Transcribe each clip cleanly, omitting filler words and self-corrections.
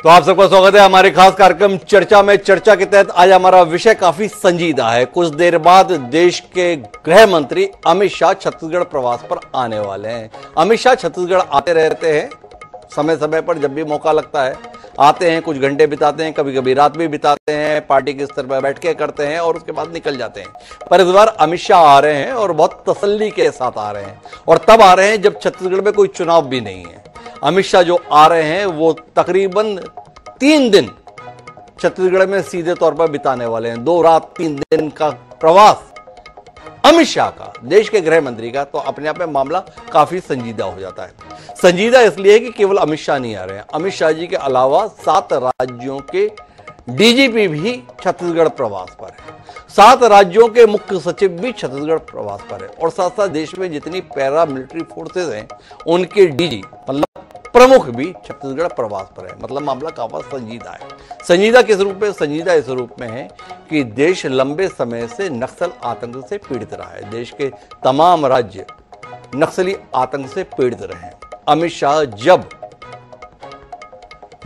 तो आप सबका स्वागत है हमारे खास कार्यक्रम चर्चा में। चर्चा के तहत आज हमारा विषय काफी संजीदा है। कुछ देर बाद देश के गृह मंत्री अमित शाह छत्तीसगढ़ प्रवास पर आने वाले हैं। अमित शाह छत्तीसगढ़ आते रहते हैं, समय समय पर जब भी मौका लगता है आते हैं, कुछ घंटे बिताते हैं, कभी कभी रात भी बिताते हैं, पार्टी के स्तर पर बैठ के करते हैं और उसके बाद निकल जाते हैं। पर इस बार अमित शाह आ रहे हैं और बहुत तसल्ली के साथ आ रहे हैं, और तब आ रहे हैं जब छत्तीसगढ़ में कोई चुनाव भी नहीं है। अमित शाह जो आ रहे हैं वो तकरीबन 3 दिन छत्तीसगढ़ में सीधे तौर पर बिताने वाले हैं। 2 रात 3 दिन का प्रवास अमित शाह का, देश के गृह मंत्री का, तो अपने आप में मामला काफी संजीदा हो जाता है। संजीदा इसलिए कि केवल अमित शाह नहीं आ रहे हैं, अमित शाह जी के अलावा 7 राज्यों के डीजीपी भी छत्तीसगढ़ प्रवास पर है, 7 राज्यों के मुख्य सचिव भी छत्तीसगढ़ प्रवास पर है, और साथ साथ देश में जितनी पैरा मिलिट्री फोर्सेज हैं उनके डीजी मतलब प्रमुख भी छत्तीसगढ़ प्रवास पर है। मतलब मामला काफी संजीदा है। संजीदा किस रूप में? संजीदा इस रूप में है कि देश लंबे समय से नक्सल आतंक से पीड़ित रहा है। देश के तमाम राज्य नक्सली आतंक से पीड़ित रहे हैं। अमित शाह जब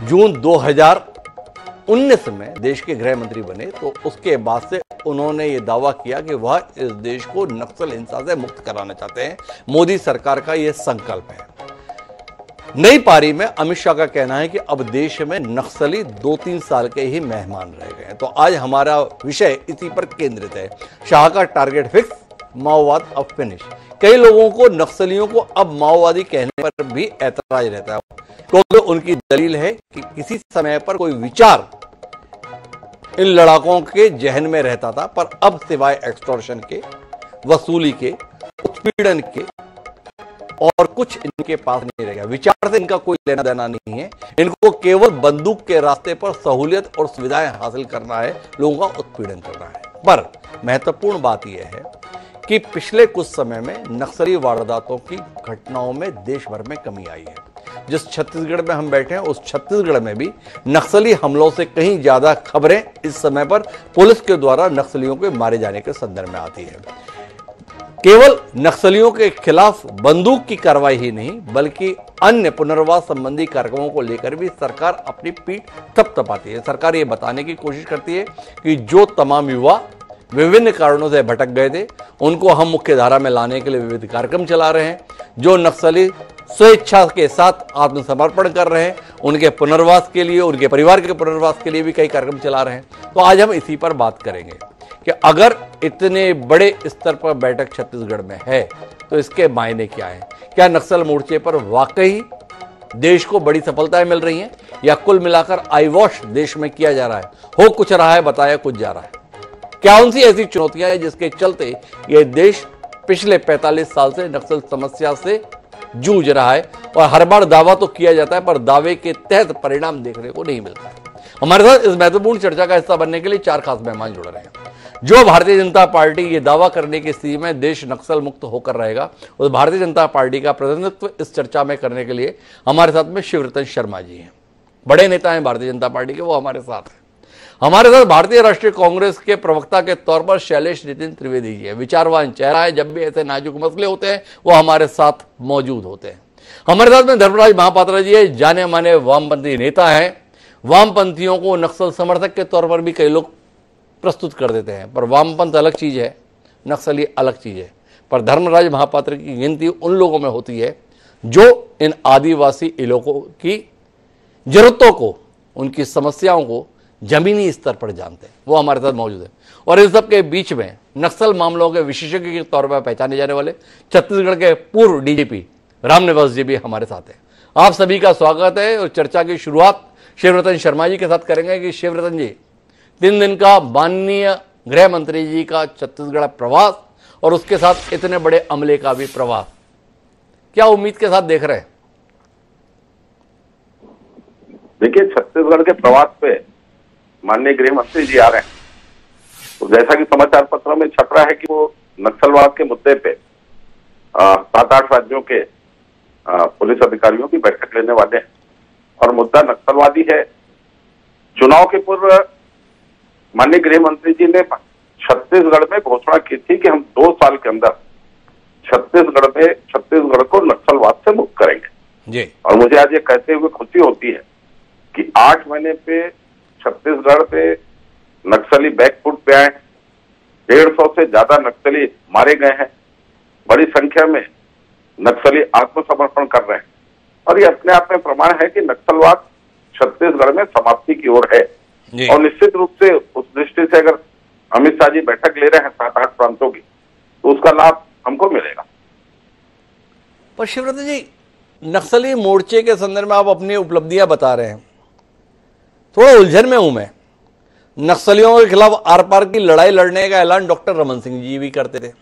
जून 2019 में देश के गृह मंत्री बने तो उसके बाद से उन्होंने ये दावा किया कि वह इस देश को नक्सल हिंसा से मुक्त कराना चाहते हैं। मोदी सरकार का यह संकल्प है। नई पारी में अमित शाह का कहना है कि अब देश में नक्सली 2-3 साल के ही मेहमान रह गए हैं। तो आज हमारा विषय इसी पर केंद्रित है। शाह का टारगेट फिक्स, माओवाद अब फिनिश। कई लोगों को नक्सलियों को अब माओवादी कहने पर भी ऐतराज रहता है, क्योंकि उनकी दलील है कि किसी समय पर कोई विचार इन लड़ाकों के जहन में रहता था, पर अब सिवाय एक्सटॉर्शन के, वसूली के, उत्पीड़न के और कुछ इनके पास नहीं रह गया। विचार से इनका कोई लेना देना नहीं है। इनको केवल बंदूक के रास्ते पर सहूलियत और सुविधाएं हासिल करना है, लोगों का उत्पीड़न करना है। पर महत्वपूर्ण बात यह है कि पिछले कुछ समय में नक्सली वारदातों की घटनाओं में देश भर में कमी आई है। जिस छत्तीसगढ़ में हम बैठे हैं उस छत्तीसगढ़ में भी नक्सली हमलों से कहीं ज्यादा खबरें इस समय पर पुलिस के द्वारा नक्सलियों के मारे जाने के संदर्भ में आती है। केवल नक्सलियों के खिलाफ बंदूक की कार्रवाई ही नहीं बल्कि अन्य पुनर्वास संबंधी कार्यक्रमों को लेकर भी सरकार अपनी पीठ थपथपाती है। सरकार ये बताने की कोशिश करती है कि जो तमाम युवा विभिन्न कारणों से भटक गए थे उनको हम मुख्य धारा में लाने के लिए विविध कार्यक्रम चला रहे हैं। जो नक्सली स्वेच्छा के साथ आत्मसमर्पण कर रहे हैं उनके पुनर्वास के लिए, उनके परिवार के पुनर्वास के लिए भी कई कार्यक्रम चला रहे हैं। तो आज हम इसी पर बात करेंगे कि अगर इतने बड़े स्तर पर बैठक छत्तीसगढ़ में है तो इसके मायने क्या है। क्या नक्सल मोर्चे पर वाकई देश को बड़ी सफलताएं मिल रही हैं या कुल मिलाकर आई वॉश देश में किया जा रहा है? हो कुछ रहा है, बताया कुछ जा रहा है। क्या उनसी ऐसी चुनौतियां हैं जिसके चलते यह देश पिछले 45 साल से नक्सल समस्या से जूझ रहा है? और हर बार दावा तो किया जाता है पर दावे के तहत परिणाम देखने को नहीं मिलता है। हमारे साथ इस महत्वपूर्ण चर्चा का हिस्सा बनने के लिए 4 खास मेहमान जुड़ रहे हैं। जो भारतीय जनता पार्टी ये दावा करने की स्थिति में देश नक्सल मुक्त होकर रहेगा, उस भारतीय जनता पार्टी का प्रतिनिधित्व इस चर्चा में करने के लिए हमारे साथ में शिवरतन शर्मा जी हैं। बड़े नेता हैं भारतीय जनता पार्टी के, वो हमारे साथ हैं। हमारे साथ भारतीय राष्ट्रीय कांग्रेस के प्रवक्ता के तौर पर शैलेश नितिन त्रिवेदी जी है। विचारवान चेहरा है, जब भी ऐसे नाजुक मसले होते हैं वो हमारे साथ मौजूद होते हैं। हमारे साथ में धर्मराज महापात्रा जी है, जाने माने वामपंथी नेता है। वामपंथियों को नक्सल समर्थक के तौर पर भी कई लोग प्रस्तुत कर देते हैं, पर वामपंथ अलग चीज है, नक्सली अलग चीज है। पर धर्मराज महापात्र की गिनती उन लोगों में होती है जो इन आदिवासी इलाकों की जरूरतों को, उनकी समस्याओं को जमीनी स्तर पर जानते हैं। वो हमारे साथ मौजूद है। और इस सब के बीच में नक्सल मामलों के विशेषज्ञ के तौर पर पहचाने जाने वाले छत्तीसगढ़ के पूर्व डीजीपी रामनिवास जी भी हमारे साथ हैं। आप सभी का स्वागत है। और चर्चा की शुरुआत शिवरतन शर्मा जी के साथ करेंगे कि शिवरतन जी, 3 दिन का माननीय गृह मंत्री जी का छत्तीसगढ़ प्रवास और उसके साथ इतने बड़े अमले का भी प्रवास, क्या उम्मीद के साथ देख रहे हैं? देखिए, छत्तीसगढ़ के प्रवास पे माननीय गृह मंत्री जी आ रहे हैं, तो जैसा कि समाचार पत्रों में छप रहा है कि वो नक्सलवाद के मुद्दे पे 7-8 राज्यों के पुलिस अधिकारियों की बैठक लेने वाले हैं। और मुद्दा नक्सलवादी है। चुनाव के पूर्व माननीय गृह मंत्री जी ने छत्तीसगढ़ में घोषणा की थी कि हम 2 साल के अंदर छत्तीसगढ़ को नक्सलवाद से मुक्त करेंगे जी। और मुझे आज ये कहते हुए खुशी होती है कि 8 महीने पे छत्तीसगढ़ पे नक्सली बैकफुट पे आए, 150 से ज्यादा नक्सली मारे गए हैं, बड़ी संख्या में नक्सली आत्मसमर्पण कर रहे हैं, और ये अपने आप में प्रमाण है कि नक्सलवाद छत्तीसगढ़ में समाप्ति की ओर है। और निश्चित रूप से उस दृष्टि से अगर अमित शाह जी बैठक ले रहे हैं 7-8 प्रांतों की, तो उसका लाभ हमको मिलेगा। पर शिवव्रत जी, नक्सली मोर्चे के संदर्भ में आप अपनी उपलब्धियां बता रहे हैं, थोड़ा उलझन में हूं मैं। नक्सलियों के खिलाफ आर पार की लड़ाई लड़ने का ऐलान डॉक्टर रमन सिंह जी भी करते थे।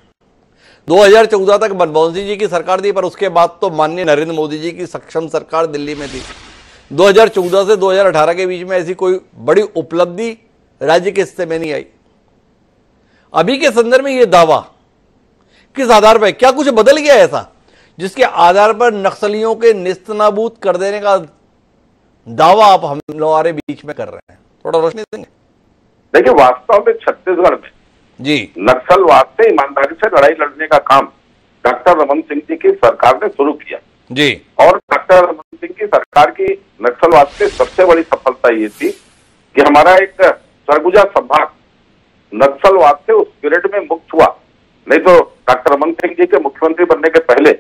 2014 तक मनमोहन सिंह जी की सरकार थी, पर उसके बाद तो माननीय नरेंद्र मोदी जी की सक्षम सरकार दिल्ली में थी। 2014 से 2018 के बीच में ऐसी कोई बड़ी उपलब्धि राज्य के हिस्से में नहीं आई। अभी के संदर्भ में यह दावा किस आधार पर, क्या कुछ बदल गया ऐसा जिसके आधार पर नक्सलियों के निस्तनाबूद कर देने का दावा आप हम हमारे बीच में कर रहे हैं? थोड़ा रोशनी देंगे। देखिए, वास्तव में छत्तीसगढ़ में जी नक्सलवाद से ईमानदारी से लड़ाई लड़ने का काम डॉक्टर रमन सिंह जी की सरकार ने शुरू किया जी। और डॉक्टर रमन सिंह की सरकार की नक्सलवाद से सबसे बड़ी सफलता ये थी कि हमारा एक सरगुजा संभाग नक्सलवाद से उस पीरियड में मुक्त हुआ। नहीं तो डॉक्टर रमन सिंह जी के मुख्यमंत्री बनने के पहले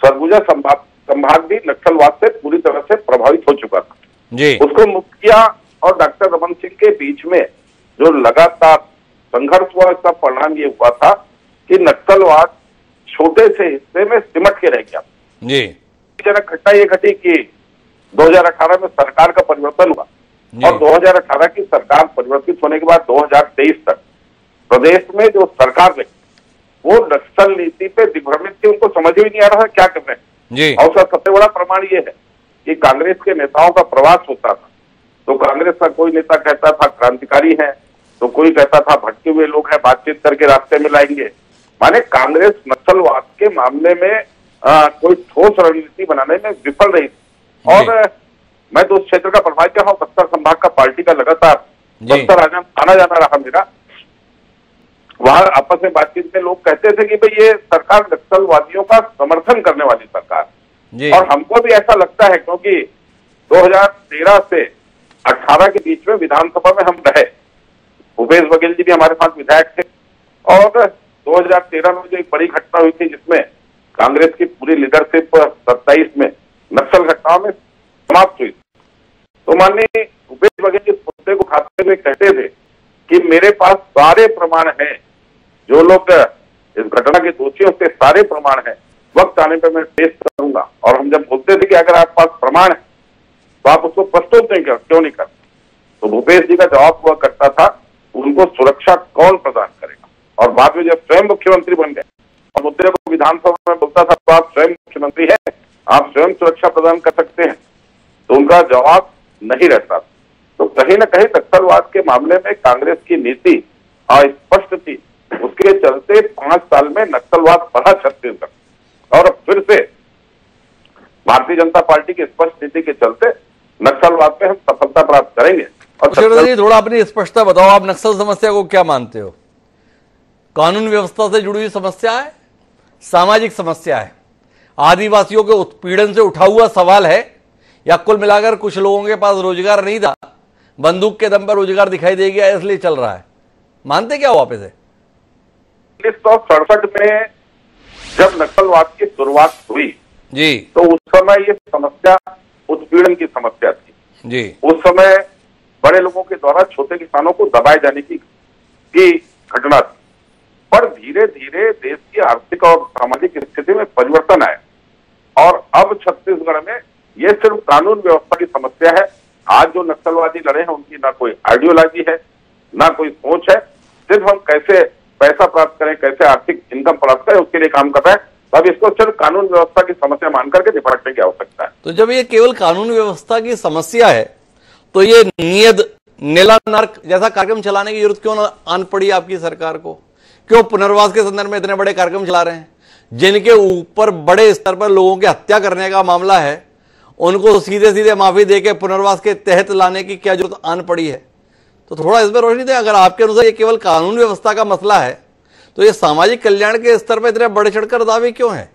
सरगुजा संभाग भी नक्सलवाद से पूरी तरह से प्रभावित हो चुका था जी। उसको मुक्त किया, और डॉक्टर रमन सिंह के बीच में जो लगातार संघर्ष हुआ, इसका परिणाम ये हुआ था कि नक्सलवाद छोटे से हिस्से में सिमट के रह गया जी। जनक घटना ये घटी कि 2018 में सरकार का परिवर्तन हुआ, और 2018 की सरकार परिवर्तित होने के बाद 2023 तक प्रदेश में जो सरकार रही वो नक्सल नीति पे दिग्भ्रमित थी, उनको समझ ही नहीं आ रहा है क्या कर रहे हैं जी। और उसका सबसे बड़ा प्रमाण ये है कि कांग्रेस के नेताओं का प्रवास होता था तो कांग्रेस का कोई नेता कहता था क्रांतिकारी है, तो कोई कहता था भटके हुए लोग हैं, बातचीत करके रास्ते में लाएंगे। माने कांग्रेस नक्सलवाद के मामले में कोई ठोस रणनीति बनाने में विफल रही। और मैं तो उस क्षेत्र का प्रभावित रहा हूँ, बस्तर संभाग का पार्टी का लगातार बस्तर आना जाना रहा मेरा। वहां आपस में बातचीत में लोग कहते थे कि भाई ये सरकार नक्सलवादियों का समर्थन करने वाली सरकार, और हमको भी ऐसा लगता है क्योंकि 2013 से 18 के बीच में विधानसभा में हम रहे, भूपेश बघेल जी भी हमारे साथ विधायक थे, और 2013 में जो एक बड़ी घटना हुई थी जिसमें कांग्रेस की पूरी लीडरशिप 27 में नक्सल घटनाओं में समाप्त हुई, तो माननीय भूपेश बघेल इस मुद्दे को उठाते हुए कहते थे कि मेरे पास सारे प्रमाण हैं, जो लोग इस घटना के दोषियों के सारे प्रमाण हैं, वक्त आने पर मैं पेश करूंगा। और हम जब बोलते थे कि अगर आपके पास प्रमाण है तो आप उसको प्रस्तुत नहीं कर, क्यों नहीं करते, तो भूपेश जी का जवाब हुआ करता था उनको सुरक्षा कौन प्रदान करेगा। और बाद में जब स्वयं मुख्यमंत्री बन गए और मुद्दे को विधानसभा में बोलता था तो आप स्वयं मुख्यमंत्री हैं, आप स्वयं सुरक्षा प्रदान कर सकते हैं, तो उनका जवाब नहीं रहता। तो कहीं ना कहीं नक्सलवाद के मामले में कांग्रेस की नीति अस्पष्ट थी, उसके चलते 5 साल में नक्सलवाद बढ़ा छत्तीसगढ़, और फिर से भारतीय जनता पार्टी की स्पष्ट नीति के चलते नक्सलवाद में हम सफलता प्राप्त करेंगे। और थोड़ा अपनी स्पष्टता बताओ, आप नक्सल समस्या को क्या मानते हो? कानून व्यवस्था से जुड़ी हुई समस्या है, सामाजिक समस्या है, आदिवासियों के उत्पीड़न से उठा हुआ सवाल है, या कुल मिलाकर कुछ लोगों के पास रोजगार नहीं था, बंदूक के दम पर रोजगार दिखाई दे गया इसलिए चल रहा है? मानते क्या हो आप इसे? 1967 में जब नक्सलवाद की शुरुआत हुई जी, तो उस समय ये समस्या उत्पीड़न की समस्या थी जी। उस समय बड़े लोगों के द्वारा छोटे किसानों को दबाए जाने की घटना थी, पर धीरे धीरे देश की आर्थिक और सामाजिक स्थिति में परिवर्तन आया, और अब छत्तीसगढ़ में ये सिर्फ कानून व्यवस्था की समस्या है। आज जो नक्सलवादी लड़े हैं उनकी ना कोई आइडियोलॉजी है, ना कोई सोच है, सिर्फ हम कैसे पैसा प्राप्त करें, कैसे आर्थिक इनकम प्राप्त करें, उसके लिए काम कर रहे हैं। अब इसको सिर्फ कानून व्यवस्था की समस्या मान करके निपटने की आवश्यकता है। तो जब ये केवल कानून व्यवस्था की समस्या है तो ये नियत नीला नर्क जैसा कार्यक्रम चलाने की जरूरत क्यों आन पड़ी आपकी सरकार को? क्यों पुनर्वास के संदर्भ में इतने बड़े कार्यक्रम चला रहे हैं? जिनके ऊपर बड़े स्तर पर लोगों की हत्या करने का मामला है, उनको सीधे सीधे माफी देके पुनर्वास के तहत लाने की क्या जरूरत आन पड़ी है? तो थोड़ा इस पर रोशनी दें। अगर आपके अनुसार ये केवल कानून व्यवस्था का मसला है तो ये सामाजिक कल्याण के स्तर पर इतने बढ़ चढ़कर दावे क्यों हैं?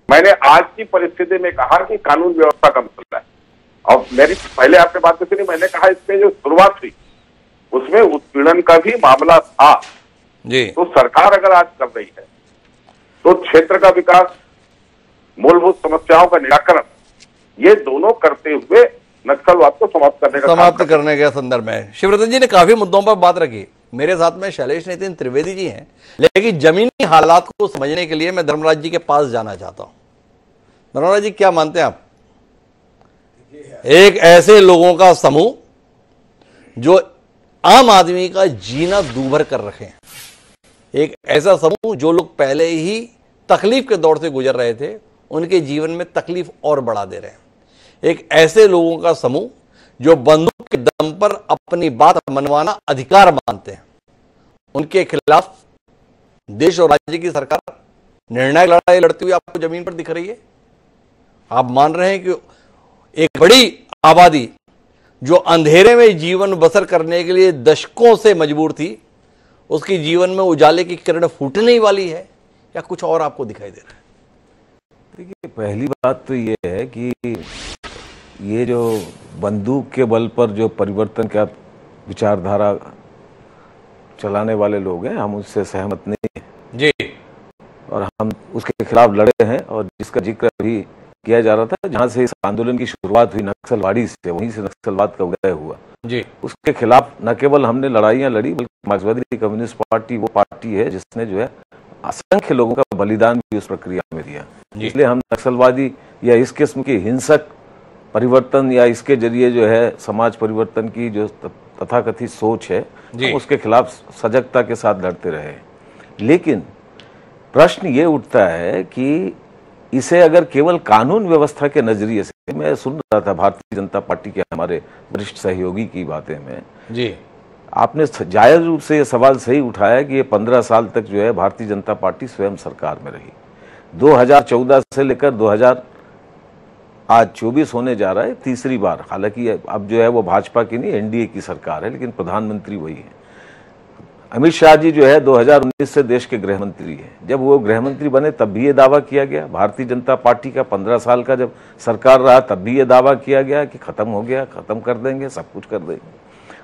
मैंने आज की परिस्थिति में कहा कि कानून व्यवस्था का मसला है, और मेरी पहले आपने बात की थी, मैंने कहा इसमें जो शुरुआत हुई उसमें उत्पीड़न का भी मामला था जी। तो सरकार अगर आज कर रही है तो क्षेत्र का विकास, मूलभूत समस्याओं का निराकरण, ये दोनों करते हुए नक्सलवाद को समाप्त करने के संदर्भ में शिवरतन जी ने काफी मुद्दों पर बात रखी। मेरे साथ में शैलेश नितिन त्रिवेदी जी हैं, लेकिन जमीनी हालात को समझने के लिए मैं धर्मराज जी के पास जाना चाहता हूं। धर्मराज जी, क्या मानते हैं आप? एक ऐसे लोगों का समूह जो आम आदमी का जीना दूभर कर रखे हैं, एक ऐसा समूह जो लोग पहले ही तकलीफ के दौर से गुजर रहे थे उनके जीवन में तकलीफ और बढ़ा दे रहे हैं, एक ऐसे लोगों का समूह जो बंदूक के दम पर अपनी बात मनवाना अधिकार मानते हैं, उनके खिलाफ देश और राज्य की सरकार निर्णायक लड़ाई लड़ती हुई आपको जमीन पर दिख रही है। आप मान रहे हैं कि एक बड़ी आबादी जो अंधेरे में जीवन बसर करने के लिए दशकों से मजबूर थी, उसकी जीवन में उजाले की किरण फूटने ही वाली है, या कुछ और आपको दिखाई दे रहा है? देखिए, पहली बात तो ये है कि ये जो बंदूक के बल पर जो परिवर्तन का विचारधारा चलाने वाले लोग हैं, हम उससे सहमत नहीं हैं जी, और हम उसके खिलाफ लड़े हैं। और जिसका जिक्र भी किया जा रहा था, जहां से इस आंदोलन की शुरुआत हुई नक्सलवाड़ी से, वहीं से नक्सलवाद का उदय हुआ जी, उसके खिलाफ न केवल हमने लड़ाइयां लड़ी, बल्कि मार्क्सवादी कम्युनिस्ट पार्टी वो पार्टी है जिसने जो है असंख्य लोगों का बलिदान भी उस प्रक्रिया में दिया। इसलिए हम नक्सलवादी या इस किस्म की हिंसक परिवर्तन या इसके जरिए जो है समाज परिवर्तन की जो तथाकथित सोच है, हम उसके खिलाफ सजगता के साथ लड़ते रहे। लेकिन प्रश्न ये उठता है कि इसे अगर केवल कानून व्यवस्था के नजरिए से, मैं सुन रहा था भारतीय जनता पार्टी के हमारे वरिष्ठ सहयोगी की बातें में जी, आपने जायज रूप से ये सवाल सही उठाया कि ये 15 साल तक जो है भारतीय जनता पार्टी स्वयं सरकार में रही। 2014 से लेकर 2024 होने जा रहा है तीसरी बार। हालांकि अब जो है वो भाजपा की नहीं, एनडीए की सरकार है, लेकिन प्रधानमंत्री वही है। अमित शाह जी जो है 2019 से देश के गृह मंत्री है। जब वो गृह मंत्री बने तब भी ये दावा किया गया, भारतीय जनता पार्टी का 15 साल का जब सरकार रहा तब भी ये दावा किया गया कि खत्म हो गया, खत्म कर देंगे, सब कुछ कर देंगे।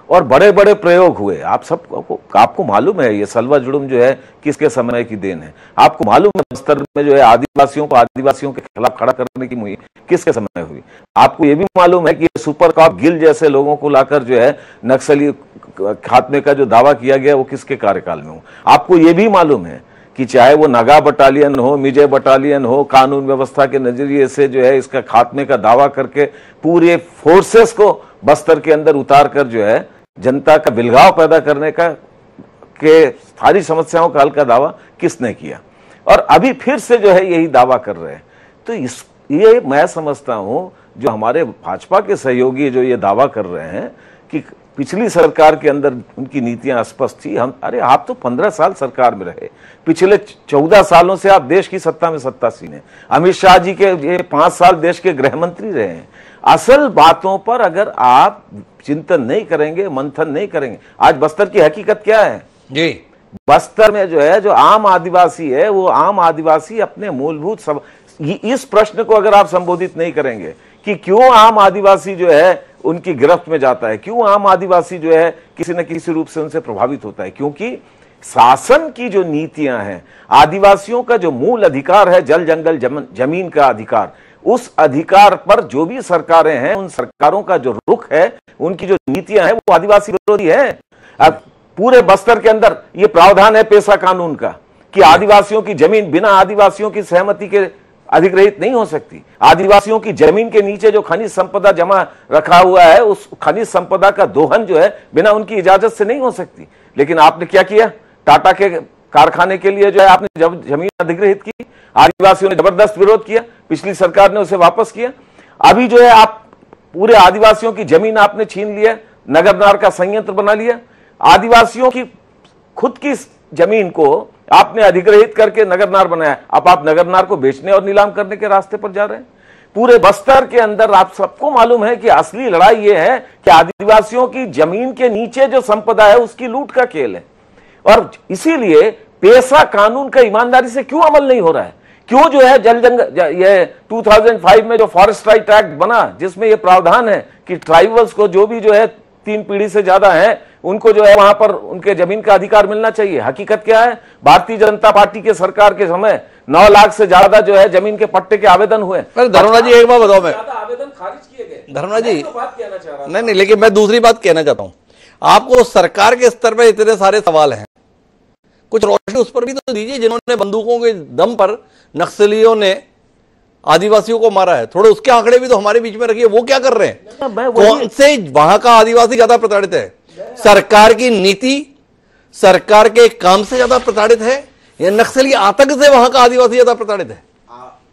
और बड़े बड़े प्रयोग हुए। आपको मालूम है ये सलवा जुड़ुम जो है किसके समय की देन है? आपको मालूम है बस्तर में जो है आदिवासियों के खिलाफ खड़ा करने की मुहिम किसके समय हुई? आपको ये भी मालूम है कि सुपर कॉप गिल जैसे लोगों को लाकर जो है नक्सली खात्मे का जो दावा किया गया वो किसके कार्यकाल में हो? आपको ये भी मालूम है कि चाहे वो नागा बटालियन हो, मिजय बटालियन हो, कानून व्यवस्था के नजरिए से जो है इसका खात्मे का दावा करके पूरे फोर्सेस को बस्तर के अंदर उतार कर जो है जनता का बिलगाव पैदा करने का के सारी समस्याओं का हल का दावा किसने किया? और अभी फिर से जो है यही दावा कर रहे हैं। तो ये मैं समझता हूं जो हमारे भाजपा के सहयोगी जो ये दावा कर रहे हैं कि पिछली सरकार के अंदर उनकी नीतियां स्पष्ट थी। अरे आप तो 15 साल सरकार में रहे, पिछले 14 सालों से आप देश की सत्ता में सत्तासीन हैं। अमित शाह जी के ये 5 साल देश के गृह मंत्री रहे हैं। असल बातों पर अगर आप चिंतन नहीं करेंगे, मंथन नहीं करेंगे, आज बस्तर की हकीकत क्या है जी? बस्तर में जो है जो आम आदिवासी है वो आम आदिवासी अपने मूलभूत सब इस प्रश्न को अगर आप संबोधित नहीं करेंगे कि क्यों आम आदिवासी जो है उनकी गिरफ्त में जाता है, क्यों आम आदिवासी जो है किसी न किसी रूप से उनसे प्रभावित होता है, क्योंकि शासन की जो नीतियां हैं, आदिवासियों का जो मूल अधिकार है जल जंगल जमीन का अधिकार, उस अधिकार पर जो भी सरकारें हैं उन सरकारों का जो रुख है, उनकी जो नीतियां हैं वो आदिवासी विरोधी है। अब पूरे बस्तर के अंदर ये प्रावधान है पेशा कानून का कि आदिवासियों की जमीन बिना आदिवासियों की सहमति के अधिग्रहित नहीं हो सकती। आदिवासियों की जमीन के नीचे जो खनिज संपदा जमा रखा हुआ है उस खनिज संपदा का दोहन जो है बिना उनकी इजाजत से नहीं हो सकती। लेकिन आपने क्या किया? टाटा के कारखाने के लिए जो है आपने जब जमीन अधिग्रहित की, आदिवासियों ने जबरदस्त विरोध किया, पिछली सरकार ने उसे वापस किया। अभी जो है आप पूरे आदिवासियों की जमीन आपने छीन लिया, नगरनार का संयंत्र बना लिया। आदिवासियों की खुद की जमीन को आपने अधिग्रहित करके नगरनार बनाया। अब आप नगरनार को बेचने और नीलाम करने के रास्ते पर जा रहे हैं। पूरे बस्तर के अंदर आप सबको मालूम है कि असली लड़ाई यह है कि आदिवासियों की जमीन के नीचे जो संपदा है उसकी लूट का खेल है। और इसीलिए पेशा कानून का ईमानदारी से क्यों अमल नहीं हो रहा है? क्यों जो है जल जंगल, ये 2005 में जो फॉरेस्ट राइट एक्ट बना जिसमें ये प्रावधान है कि ट्राइबल्स को जो भी जो है 3 पीढ़ी से ज्यादा है उनको जो है वहां पर उनके जमीन का अधिकार मिलना चाहिए। हकीकत क्या है, भारतीय जनता पार्टी के सरकार के समय 9 लाख से ज्यादा जो है जमीन के पट्टे के आवेदन हुए। धर्मराज जी एक बात बताओ, मैं आवेदन खारिज किए गए। धर्मराज जी तो बात कहना चाह रहा हूं। नहीं, लेकिन मैं दूसरी बात कहना चाहता हूं, आपको सरकार के स्तर पर इतने सारे सवाल हैं, कुछ रोशनी उस पर भी तो दीजिए जिन्होंने बंदूकों के दम पर नक्सलियों ने आदिवासियों को मारा है। थोड़े उसके आंकड़े भी तो हमारे बीच में रखिए, वो क्या कर रहे हैं, कौन से वहां का आदिवासी ज्यादा प्रताड़ित है, सरकार की नीति सरकार के काम से ज्यादा प्रताड़ित है या नक्सली आतंक से वहां का आदिवासी ज्यादा प्रताड़ित है?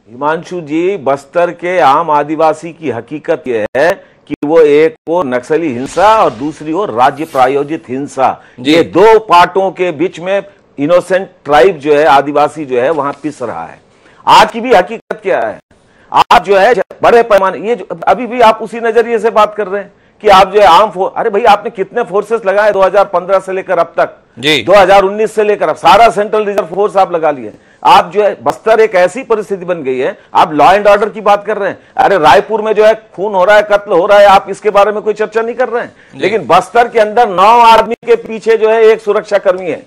हिमांशु जी, बस्तर के आम आदिवासी की हकीकत यह है कि वो एक को नक्सली हिंसा और दूसरी ओर राज्य प्रायोजित हिंसा, ये 2 पार्टों के बीच में इनोसेंट ट्राइब जो है, आदिवासी जो है वहां पिस रहा है। आज की भी हकीकत क्या है, आप जो है बड़े पैमाने, ये अभी भी आप उसी नजरिए से बात कर रहे हैं कि आप जो है अरे भाई आपने कितने फोर्सेस लगाए 2015 से लेकर अब तक, 2019 से लेकर अब सारा सेंट्रल रिजर्व फोर्स आप लगा लिए। आप जो है बस्तर एक ऐसी परिस्थिति बन गई है, आप लॉ एंड ऑर्डर की बात कर रहे हैं, अरे रायपुर में जो है खून हो रहा है, कत्ल हो रहा है, आप इसके बारे में कोई चर्चा नहीं कर रहे हैं। लेकिन बस्तर के अंदर 9 आदमी के पीछे जो है एक सुरक्षा कर्मी है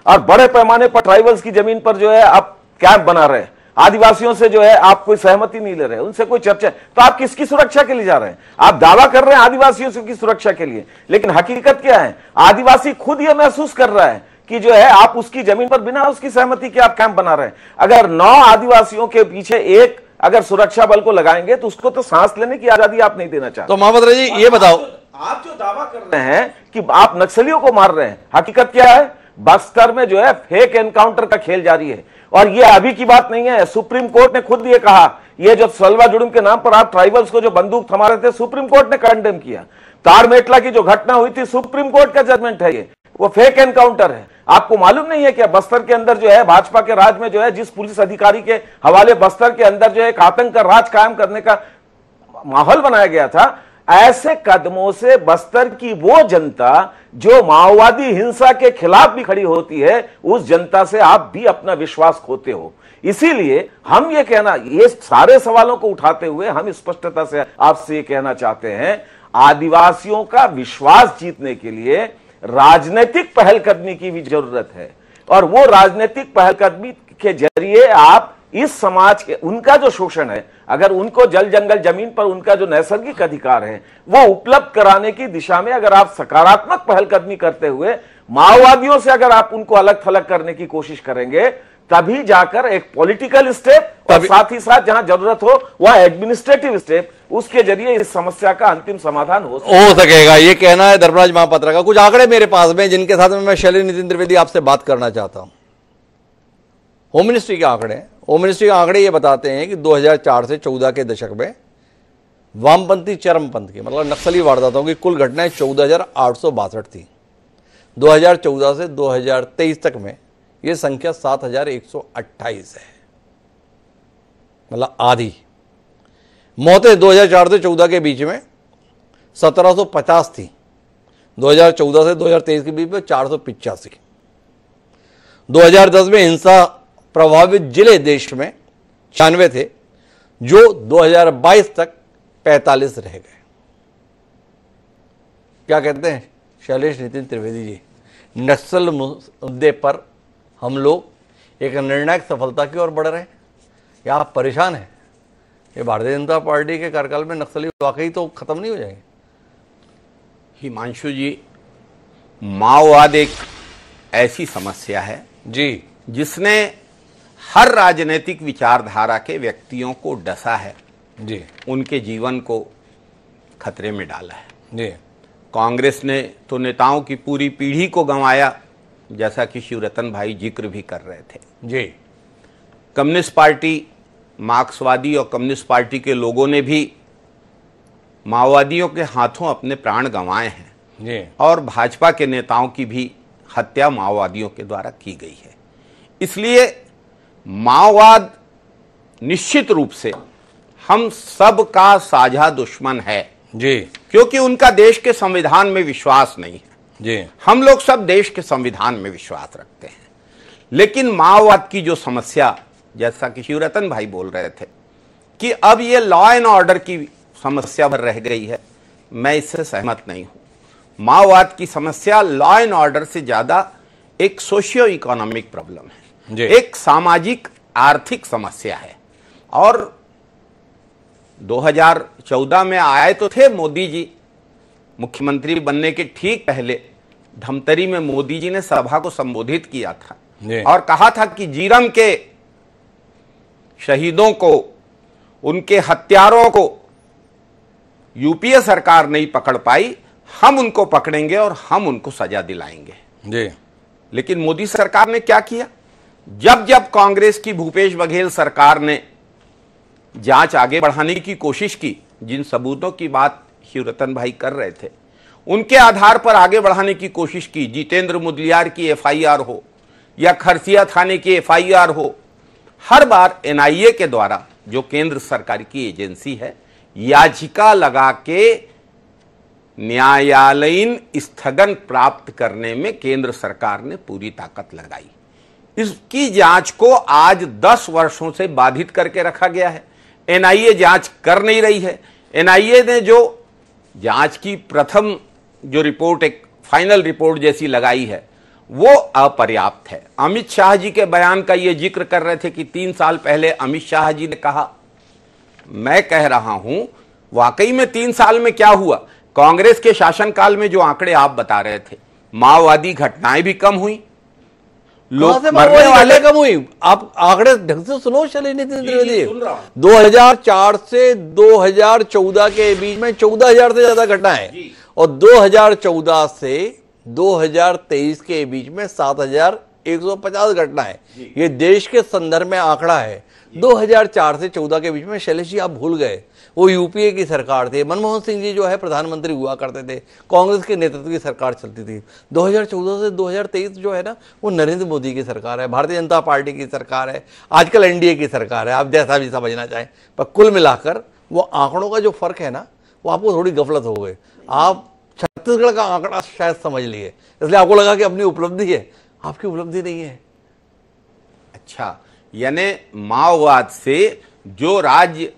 और बड़े पैमाने पर ट्राइबल्स की जमीन पर जो है आप कैंप बना रहे हैं, आदिवासियों से जो है आप कोई सहमति नहीं ले रहे, उनसे कोई चर्चा, तो आप किसकी सुरक्षा के लिए जा रहे हैं? आप दावा कर रहे हैं आदिवासियों की सुरक्षा के लिए, लेकिन हकीकत क्या है, आदिवासी खुद यह महसूस कर रहा है कि जो है आप उसकी जमीन पर बिना उसकी सहमति के आप कैंप बना रहे हैं। अगर 9 आदिवासियों के पीछे एक अगर सुरक्षा बल को लगाएंगे तो उसको तो सांस लेने की आजादी आप नहीं देना चाहते। तो मोहम्मद रजी ये बताओ, आप जो दावा कर रहे हैं कि आप नक्सलियों को मार रहे हैं, हकीकत क्या है, बस्तर में जो है फेक एनकाउंटर का खेल जारी है। और ये अभी की बात नहीं है, सुप्रीम कोर्ट ने खुद ये कहा, ये जो सलवा जुड़ुम के नाम पर आप ट्राइबल्स को जो बंदूक थमा रहे थे, सुप्रीम कोर्ट ने कंडेम किया। ताड़मेटला की जो घटना हुई थी, सुप्रीम कोर्ट का जजमेंट है, ये वो फेक एनकाउंटर है। आपको मालूम नहीं है क्या बस्तर के अंदर जो है भाजपा के राज में जो है जिस पुलिस अधिकारी के हवाले बस्तर के अंदर जो है एक आतंक का राज कायम करने का माहौल बनाया गया था, ऐसे कदमों से बस्तर की वो जनता जो माओवादी हिंसा के खिलाफ भी खड़ी होती है, उस जनता से आप भी अपना विश्वास खोते हो। इसीलिए हम ये कहना, ये सारे सवालों को उठाते हुए हम स्पष्टता से आपसे ये कहना चाहते हैं, आदिवासियों का विश्वास जीतने के लिए राजनीतिक पहलकदमी की भी जरूरत है। और वो राजनीतिक पहलकदमी के जरिए आप इस समाज के, उनका जो शोषण है, अगर उनको जल जंगल जमीन पर उनका जो नैसर्गिक अधिकार है वो उपलब्ध कराने की दिशा में अगर आप सकारात्मक पहलकदमी करते हुए माओवादियों से अगर आप उनको अलग थलग करने की कोशिश करेंगे, तभी जाकर एक पॉलिटिकल स्टेप और साथ ही साथ जहां जरूरत हो वह एडमिनिस्ट्रेटिव स्टेप, उसके जरिए इस समस्या का अंतिम समाधान हो सकेगा। ये कहना है धर्मराज महापात्रा का। कुछ आंकड़े मेरे पास में जिनके साथ में मैं शैलेश नितिन त्रिवेदी आपसे बात करना चाहता हूं। होम मिनिस्ट्री के आंकड़े, होम मिनिस्ट्री के आंकड़े ये बताते हैं कि 2004 से 14 के दशक में वामपंथी चरमपंथ की मतलब नक्सली वारदातों की कुल घटनाएं 14,862 थी। 2014 से 2023 तक में यह संख्या 7,128 है, मतलब आधी। मौतें 2004 से 14 के बीच में 1750 थी, 2014 से 2023 के बीच में 485। 2010 में हिंसा प्रभावित जिले देश में 96 थे, जो 2022 तक 45 रह गए। क्या कहते हैं शैलेश नितिन त्रिवेदी जी, नक्सल मुद्दे पर हम लोग एक निर्णायक सफलता की ओर बढ़ रहे हैं या आप परेशान हैं? ये भारतीय जनता पार्टी के कार्यकाल में नक्सली वाकई तो खत्म नहीं हो जाएंगे? हिमांशु जी, माओवाद एक ऐसी समस्या है जी जिसने हर राजनीतिक विचारधारा के व्यक्तियों को डसा है जी, उनके जीवन को खतरे में डाला है जी। कांग्रेस ने तो नेताओं की पूरी पीढ़ी को गंवाया, जैसा कि शिवरतन भाई जिक्र भी कर रहे थे जी। कम्युनिस्ट पार्टी, मार्क्सवादी और कम्युनिस्ट पार्टी के लोगों ने भी माओवादियों के हाथों अपने प्राण गंवाए हैं जी। और भाजपा के नेताओं की भी हत्या माओवादियों के द्वारा की गई है। इसलिए माओवाद निश्चित रूप से हम सब का साझा दुश्मन है जी, क्योंकि उनका देश के संविधान में विश्वास नहीं है जी। हम लोग सब देश के संविधान में विश्वास रखते हैं, लेकिन माओवाद की जो समस्या जैसा कि शिवरतन भाई बोल रहे थे कि अब ये लॉ एंड ऑर्डर की समस्या भर रह गई है, मैं इससे सहमत नहीं हूं। माओवाद की समस्या लॉ एंड ऑर्डर से ज्यादा एक सोशियो इकोनॉमिक प्रॉब्लम है, एक सामाजिक आर्थिक समस्या है। और 2014 में आए तो थे मोदी जी, मुख्यमंत्री बनने के ठीक पहले धमतरी में मोदी जी ने सभा को संबोधित किया था और कहा था कि जीरम के शहीदों को, उनके हत्यारों को यूपीए सरकार नहीं पकड़ पाई, हम उनको पकड़ेंगे और हम उनको सजा दिलाएंगे जी। लेकिन मोदी सरकार ने क्या किया? जब जब कांग्रेस की भूपेश बघेल सरकार ने जांच आगे बढ़ाने की कोशिश की, जिन सबूतों की बात शिवरतन भाई कर रहे थे उनके आधार पर आगे बढ़ाने की कोशिश की, जितेंद्र मुदलियार की एफआईआर हो या खरसिया थाने की एफआईआर हो, हर बार एनआईए के द्वारा, जो केंद्र सरकार की एजेंसी है, याचिका लगा के न्यायालयीन स्थगन प्राप्त करने में केंद्र सरकार ने पूरी ताकत लगाई। इसकी जांच को आज 10 वर्षों से बाधित करके रखा गया है। एनआईए जांच कर नहीं रही है। एनआईए ने जो जांच की प्रथम जो रिपोर्ट, एक फाइनल रिपोर्ट जैसी लगाई है, वो अपर्याप्त है। अमित शाह जी के बयान का ये जिक्र कर रहे थे कि 3 साल पहले अमित शाह जी ने कहा, मैं कह रहा हूं वाकई में 3 साल में क्या हुआ? कांग्रेस के शासनकाल में जो आंकड़े आप बता रहे थे, माओवादी घटनाएं भी कम हुई, लोग मरने वाले कम हुई। आप आंकड़े ढंग से सुनो शैलेंद्र त्रिवेदी। 2004 से 2014 के बीच में 14,000 से ज्यादा घटनाएं और 2014 से 2023 के बीच में 7,150 घटनाएं। ये देश के संदर्भ में आंकड़ा है। 2004 से 14 के बीच में शैलेश जी आप भूल गए, वो यूपीए की सरकार थी, मनमोहन सिंह जी जो है प्रधानमंत्री हुआ करते थे, कांग्रेस के नेतृत्व की सरकार चलती थी। 2014 से 2023 जो है ना, वो नरेंद्र मोदी की सरकार है, भारतीय जनता पार्टी की सरकार है, आजकल एनडीए की सरकार है, आप जैसा भी समझना चाहें। पर कुल मिलाकर वो आंकड़ों का जो फर्क है ना, वो आपको थोड़ी गफलत हो गई। आप छत्तीसगढ़ का आंकड़ा शायद समझ लिए, इसलिए आपको लगा कि अपनी उपलब्धि है, आपकी उपलब्धि नहीं है। अच्छा, यानी माओवाद से जो राज्य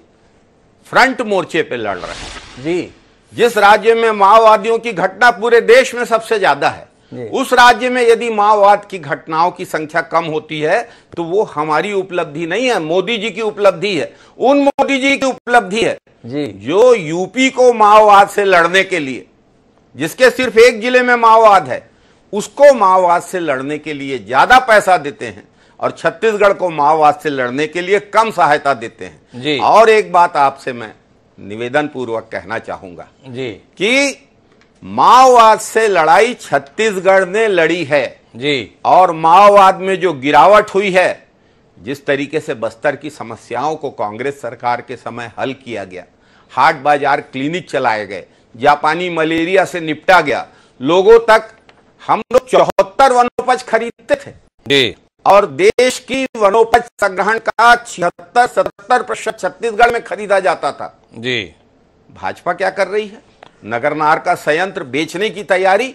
फ्रंट मोर्चे पे लड़ रहे हैं जी, जिस राज्य में माओवादियों की घटना पूरे देश में सबसे ज्यादा है, उस राज्य में यदि माओवाद की घटनाओं की संख्या कम होती है तो वो हमारी उपलब्धि नहीं है, मोदी जी की उपलब्धि है। उन मोदी जी की उपलब्धि है जी, जो यूपी को माओवाद से लड़ने के लिए, जिसके सिर्फ एक जिले में माओवाद है, उसको माओवाद से लड़ने के लिए ज्यादा पैसा देते हैं और छत्तीसगढ़ को माओवाद से लड़ने के लिए कम सहायता देते हैं जी। और एक बात आपसे मैं निवेदन पूर्वक कहना चाहूंगा जी कि माओवाद से लड़ाई छत्तीसगढ़ ने लड़ी है जी, और माओवाद में जो गिरावट हुई है, जिस तरीके से बस्तर की समस्याओं को कांग्रेस सरकार के समय हल किया गया, हाट बाजार क्लिनिक चलाए गए, जापानी मलेरिया से निपटा गया, लोगों तक हम लोग 74 वनोपज खरीदते थे जी, और देश की वनोपज संग्रहण का 76-77% छत्तीसगढ़ में खरीदा जाता था जी। भाजपा क्या कर रही है? नगरनार का संयंत्र बेचने की तैयारी।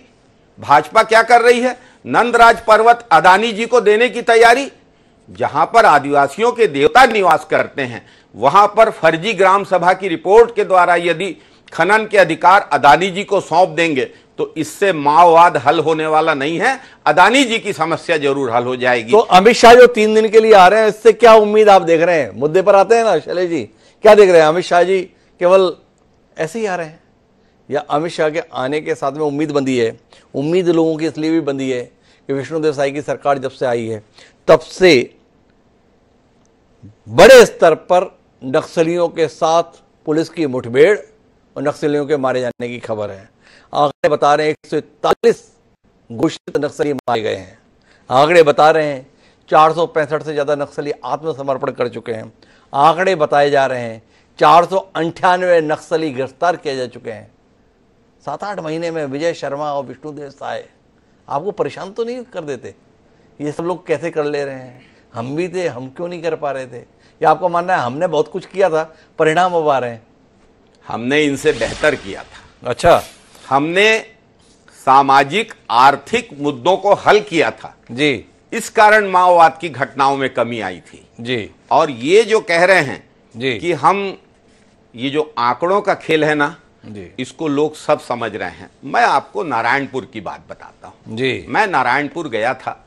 भाजपा क्या कर रही है? नंदराज पर्वत अदानी जी को देने की तैयारी। जहां पर आदिवासियों के देवता निवास करते हैं, वहां पर फर्जी ग्राम सभा की रिपोर्ट के द्वारा यदि खनन के अधिकार अदानी जी को सौंप देंगे तो इससे माओवाद हल होने वाला नहीं है, अदानी जी की समस्या जरूर हल हो जाएगी। तो अमित शाह जो 3 दिन के लिए आ रहे हैं, इससे क्या उम्मीद आप देख रहे हैं? मुद्दे पर आते हैं ना शैलेश जी, क्या देख रहे हैं? अमित शाह जी केवल ऐसे ही आ रहे हैं या अमित शाह के आने के साथ में उम्मीद बंधी है? उम्मीद लोगों की इसलिए भी बंधी है कि विष्णुदेव साई की सरकार जब से आई है तब से बड़े स्तर पर नक्सलियों के साथ पुलिस की मुठभेड़ और नक्सलियों के मारे जाने की खबर है। आंकड़े बता रहे हैं 141 घोषित नक्सली मारे गए हैं। आंकड़े बता रहे हैं 465 से ज्यादा नक्सली आत्मसमर्पण कर चुके हैं। आंकड़े बताए जा रहे हैं 498 नक्सली गिरफ्तार किए जा चुके हैं। 7-8 महीने में विजय शर्मा और विष्णुदेव साय आपको परेशान तो नहीं कर देते? ये सब लोग कैसे कर ले रहे हैं? हम भी थे, हम क्यों नहीं कर पा रहे थे? या आपको मानना है हमने बहुत कुछ किया था, परिणाम अब आ रहे हैं? हमने इनसे बेहतर किया था। अच्छा, हमने सामाजिक आर्थिक मुद्दों को हल किया था जी। इस कारण माओवाद की घटनाओं में कमी आई थी जी। और ये जो कह रहे हैं जी कि हम ये जो आंकड़ों का खेल है ना जी इसको लोग सब समझ रहे हैं। मैं आपको नारायणपुर की बात बताता हूं जी। मैं नारायणपुर गया था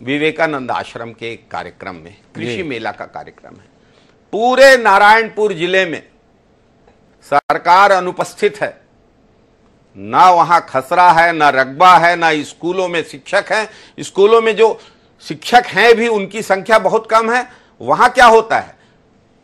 विवेकानंद आश्रम के एक कार्यक्रम में, कृषि मेला का कार्यक्रम है। पूरे नारायणपुर जिले में सरकार अनुपस्थित है, ना वहां खसरा है, ना रकबा है, ना स्कूलों में शिक्षक हैं। स्कूलों में जो शिक्षक हैं भी उनकी संख्या बहुत कम है। वहां क्या होता है,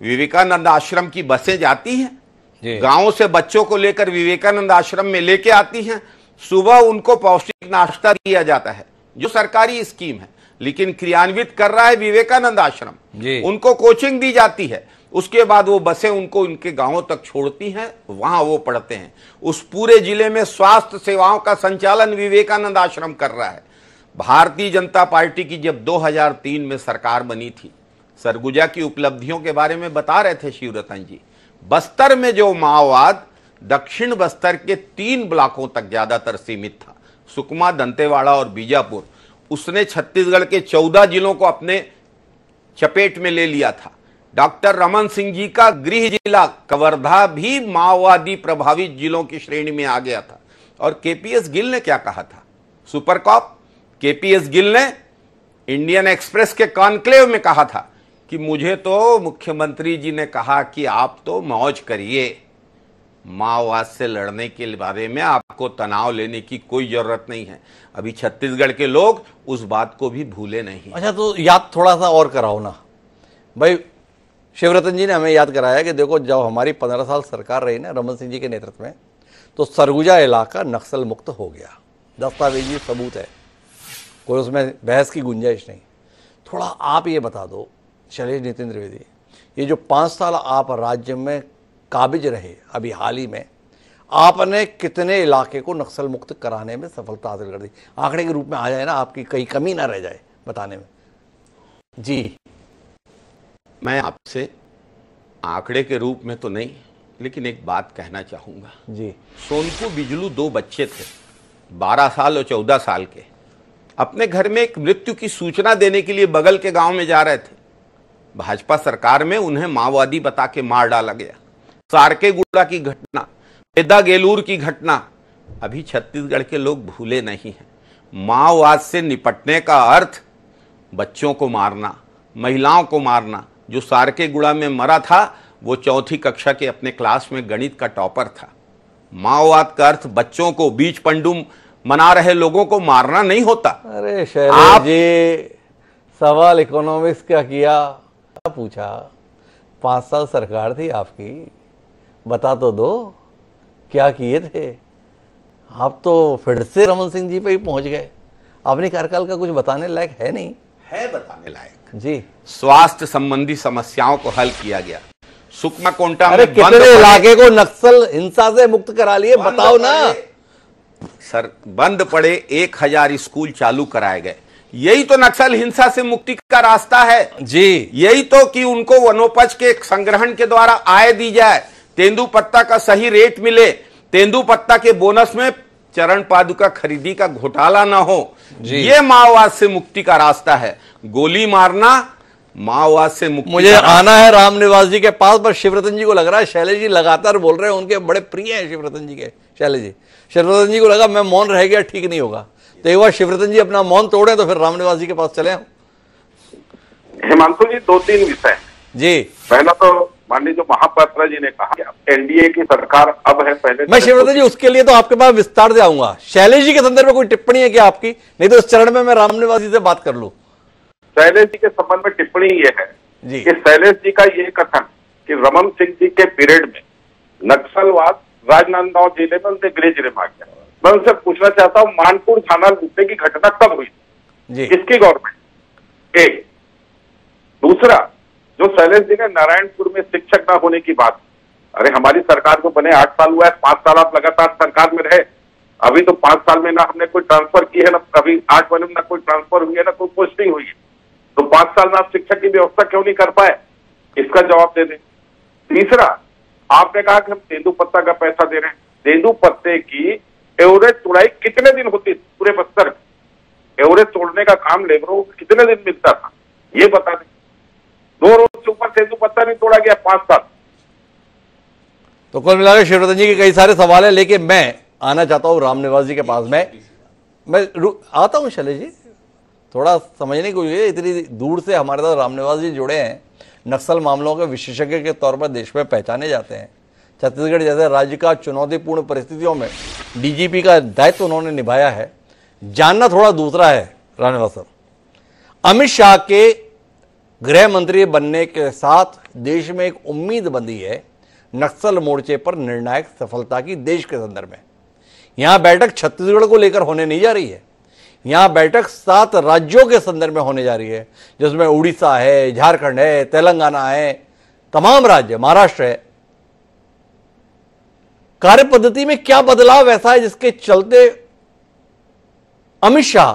विवेकानंद आश्रम की बसें जाती हैं, गांवों से बच्चों को लेकर विवेकानंद आश्रम में लेके आती हैं। सुबह उनको पौष्टिक नाश्ता दिया जाता है, जो सरकारी स्कीम है, लेकिन क्रियान्वित कर रहा है विवेकानंद आश्रम। उनको कोचिंग दी जाती है, उसके बाद वो बसें उनको उनके गांवों तक छोड़ती हैं, वहां वो पढ़ते हैं। उस पूरे जिले में स्वास्थ्य सेवाओं का संचालन विवेकानंद आश्रम कर रहा है। भारतीय जनता पार्टी की जब 2003 में सरकार बनी थी, सरगुजा की उपलब्धियों के बारे में बता रहे थे शिवरतन जी। बस्तर में जो माओवाद दक्षिण बस्तर के 3 ब्लॉकों तक ज्यादातर सीमित था, सुकमा, दंतेवाड़ा और बीजापुर, उसने छत्तीसगढ़ के 14 जिलों को अपने चपेट में ले लिया था। डॉक्टर रमन सिंह जी का गृह जिला कवर्धा भी माओवादी प्रभावित जिलों की श्रेणी में आ गया था। और केपीएस गिल ने क्या कहा था, सुपर कॉप केपीएस गिल ने इंडियन एक्सप्रेस के कॉन्क्लेव में कहा था कि मुझे तो मुख्यमंत्री जी ने कहा कि आप तो मौज करिए, माओवाद से लड़ने के बारे में आपको तनाव लेने की कोई जरूरत नहीं है। अभी छत्तीसगढ़ के लोग उस बात को भी भूले नहीं। अच्छा, तो याद थोड़ा सा और कराओ ना भाई। शिवरतन जी ने हमें याद कराया कि देखो, जब हमारी 15 साल सरकार रही ना रमन सिंह जी के नेतृत्व में, तो सरगुजा इलाका नक्सल मुक्त हो गया। दस्तावेजी सबूत है, कोई उसमें बहस की गुंजाइश नहीं। थोड़ा आप ये बता दो शैलेश नितिन द्विवेदी, ये जो 5 साल आप राज्य में काबिज रहे, अभी हाल ही में आपने कितने इलाके को नक्सल मुक्त कराने में सफलता हासिल कर दी? आंकड़े के रूप में आ जाए ना, आपकी कहीं कमी ना रह जाए बताने में। जी, मैं आपसे आंकड़े के रूप में तो नहीं, लेकिन एक बात कहना चाहूंगा जी। सोनकू बिजलू 2 बच्चे थे, 12 साल और 14 साल के, अपने घर में एक मृत्यु की सूचना देने के लिए बगल के गांव में जा रहे थे। भाजपा सरकार में उन्हें माओवादी बता के मार डाला गया। सारकेगुड़ा की घटना, बेदा गेलूर की घटना, अभी छत्तीसगढ़ के लोग भूले नहीं हैं। माओवाद से निपटने का अर्थ बच्चों को मारना, महिलाओं को मारना। जो सारकेगुड़ा में मरा था वो 4ठी कक्षा के अपने क्लास में गणित का टॉपर था। माओवाद का अर्थ बच्चों को, बीच पंडुम मना रहे लोगों को मारना नहीं होता। अरे शैलेश जी, सवाल इकोनॉमिक्स का किया, पूछा। 5 साल सरकार थी आपकी, बता तो दो क्या किए थे। आप तो फिर से रमन सिंह जी पे ही पहुंच गए। अपने कार्यकाल का कुछ बताने लायक है नहीं? है बताने लायक जी। स्वास्थ्य संबंधी समस्याओं को हल किया गया। सुकमा कोंटा अरे में कितने इलाके को नक्सल हिंसा से मुक्त करा लिए, बताओ ना सर। बंद पड़े 1000 स्कूल चालू कराए गए। यही तो नक्सल हिंसा से मुक्ति का रास्ता है जी। यही तो कि उनको वनोपज के संग्रहण के द्वारा आय दी जाए, तेंदुपत्ता का सही रेट मिले, तेंदुपत्ता के बोनस में चरण पादुका खरीदी का घोटाला ना हो। ये माओवाद से मुक्ति का रास्ता है। गोली मारना माओवाद से मुक्ति। मुझे आना है रामनिवास जी के पास, पर शिवरतन जी को लग रहा है शैलेश जी लगातार बोल रहे हैं, उनके बड़े प्रिय हैं शिवरतन जी के। शैलेश जी, शिवरतन जी को लगा मैं मौन रह गया ठीक नहीं होगा, तो एक बार शिवरतन जी अपना मौन तोड़े तो फिर रामनिवास जी के पास चले। हिमांशु जी, 2-3 विषय जी। पहला तो माननीय जो महापात्रा जी ने कहा एनडीए की सरकार अब है, पहले मैं शिवरतन जी उसके लिए तो आपके पास विस्तार से आऊंगा। शैलेश जी के संदर्भ में कोई टिप्पणी है क्या आपकी? नहीं तो इस चरण में मैं रामनिवास जी से बात कर लूं। शैलेश जी के संबंध में टिप्पणी ये है जी कि शैलेश जी का ये कथन कि रमन सिंह जी के पीरियड में नक्सलवाद राजनांदगांव जिले में उनके गृह जिले में आ गया। मैं उनसे पूछना चाहता हूँ, मानपुर थाना लूटने की घटना कब हुई जी? किसकी गवर्नमेंट? एक। दूसरा, जो शैलेश जी ने नारायणपुर में शिक्षक न होने की बात, अरे हमारी सरकार को बने 8 साल हुआ है, 5 साल आप लगातार सरकार में रहे, अभी तो 5 साल में ना हमने कोई ट्रांसफर की है, ना कभी 8 महीने में ना कोई ट्रांसफर हुई है, ना कोई पोस्टिंग हुई है, तो 5 साल में आप शिक्षक की व्यवस्था क्यों नहीं कर पाए? इसका जवाब दे दें। तीसरा, आपने कहा कि हम तेंदुपत्ता का पैसा दे रहे हैं। तेंदुपत्ते की एवरेज तुड़ाई कितने दिन होती है पूरे बस्तर? एवरेज तोड़ने का काम लेबरों को कितने दिन मिलता था ये बता दें। 2 रोज से ऊपर सेतु पत्ता नहीं तोड़ा गया 5 साल। तो कुल मिलाकर शिवरतन जी के कई सारे सवाल है, लेकिन मैं आना चाहता हूं रामनिवास जी के पास में। मैं आता हूं शैलेश जी, थोड़ा समझने की कोशिश, इतनी दूर से हमारे साथ रामनिवास जी जुड़े हैं, नक्सल मामलों के विशेषज्ञ के तौर पर देश में पहचाने जाते हैं। छत्तीसगढ़ जैसे राज्य का चुनौतीपूर्ण परिस्थितियों में डीजीपी का दायित्व उन्होंने निभाया है। जानना थोड़ा दूसरा है रामनिवास साहब, अमित शाह के गृह मंत्री बनने के साथ देश में एक उम्मीद बंधी है नक्सल मोर्चे पर निर्णायक सफलता की देश के संदर्भ में। यहां बैठक छत्तीसगढ़ को लेकर होने नहीं जा रही है, यहां बैठक 7 राज्यों के संदर्भ में होने जा रही है, जिसमें उड़ीसा है, झारखंड है, तेलंगाना है, तमाम राज्य, महाराष्ट्र है। कार्य पद्धति में क्या बदलाव ऐसा है जिसके चलते अमित शाह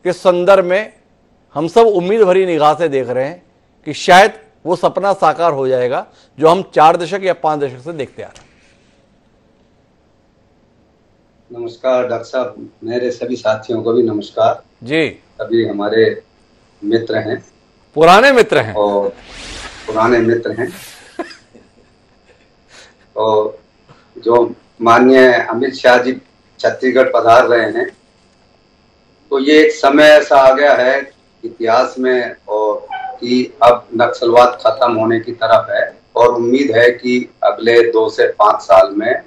के संदर्भ में हम सब उम्मीद भरी निगाह से देख रहे हैं कि शायद वो सपना साकार हो जाएगा जो हम 4 दशक या 5 दशक से देखते आ रहे हैं। नमस्कार डॉक्टर साहब, मेरे सभी साथियों को भी नमस्कार जी। सभी हमारे मित्र हैं, पुराने मित्र हैं और पुराने मित्र हैं। और जो माननीय अमित शाह जी छत्तीसगढ़ पधार रहे हैं, तो ये एक समय ऐसा आ गया है इतिहास में और कि अब नक्सलवाद खत्म होने की तरफ है, और उम्मीद है कि अगले 2 से 5 साल में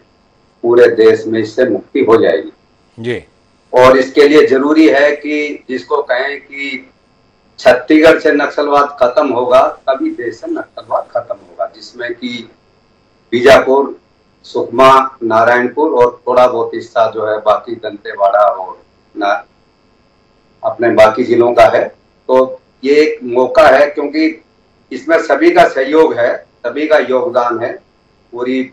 पूरे देश में इससे मुक्ति हो जाएगी जी। और इसके लिए जरूरी है कि जिसको कहें कि छत्तीसगढ़ से नक्सलवाद खत्म होगा तभी देश से नक्सलवाद खत्म होगा, जिसमें कि बीजापुर, सुकमा, नारायणपुर और थोड़ा बहुत हिस्सा जो है बाकी दंतेवाड़ा और अपने बाकी जिलों का है। तो ये एक मौका है क्योंकि इसमें सभी का सहयोग है, सभी का योगदान है। पूरी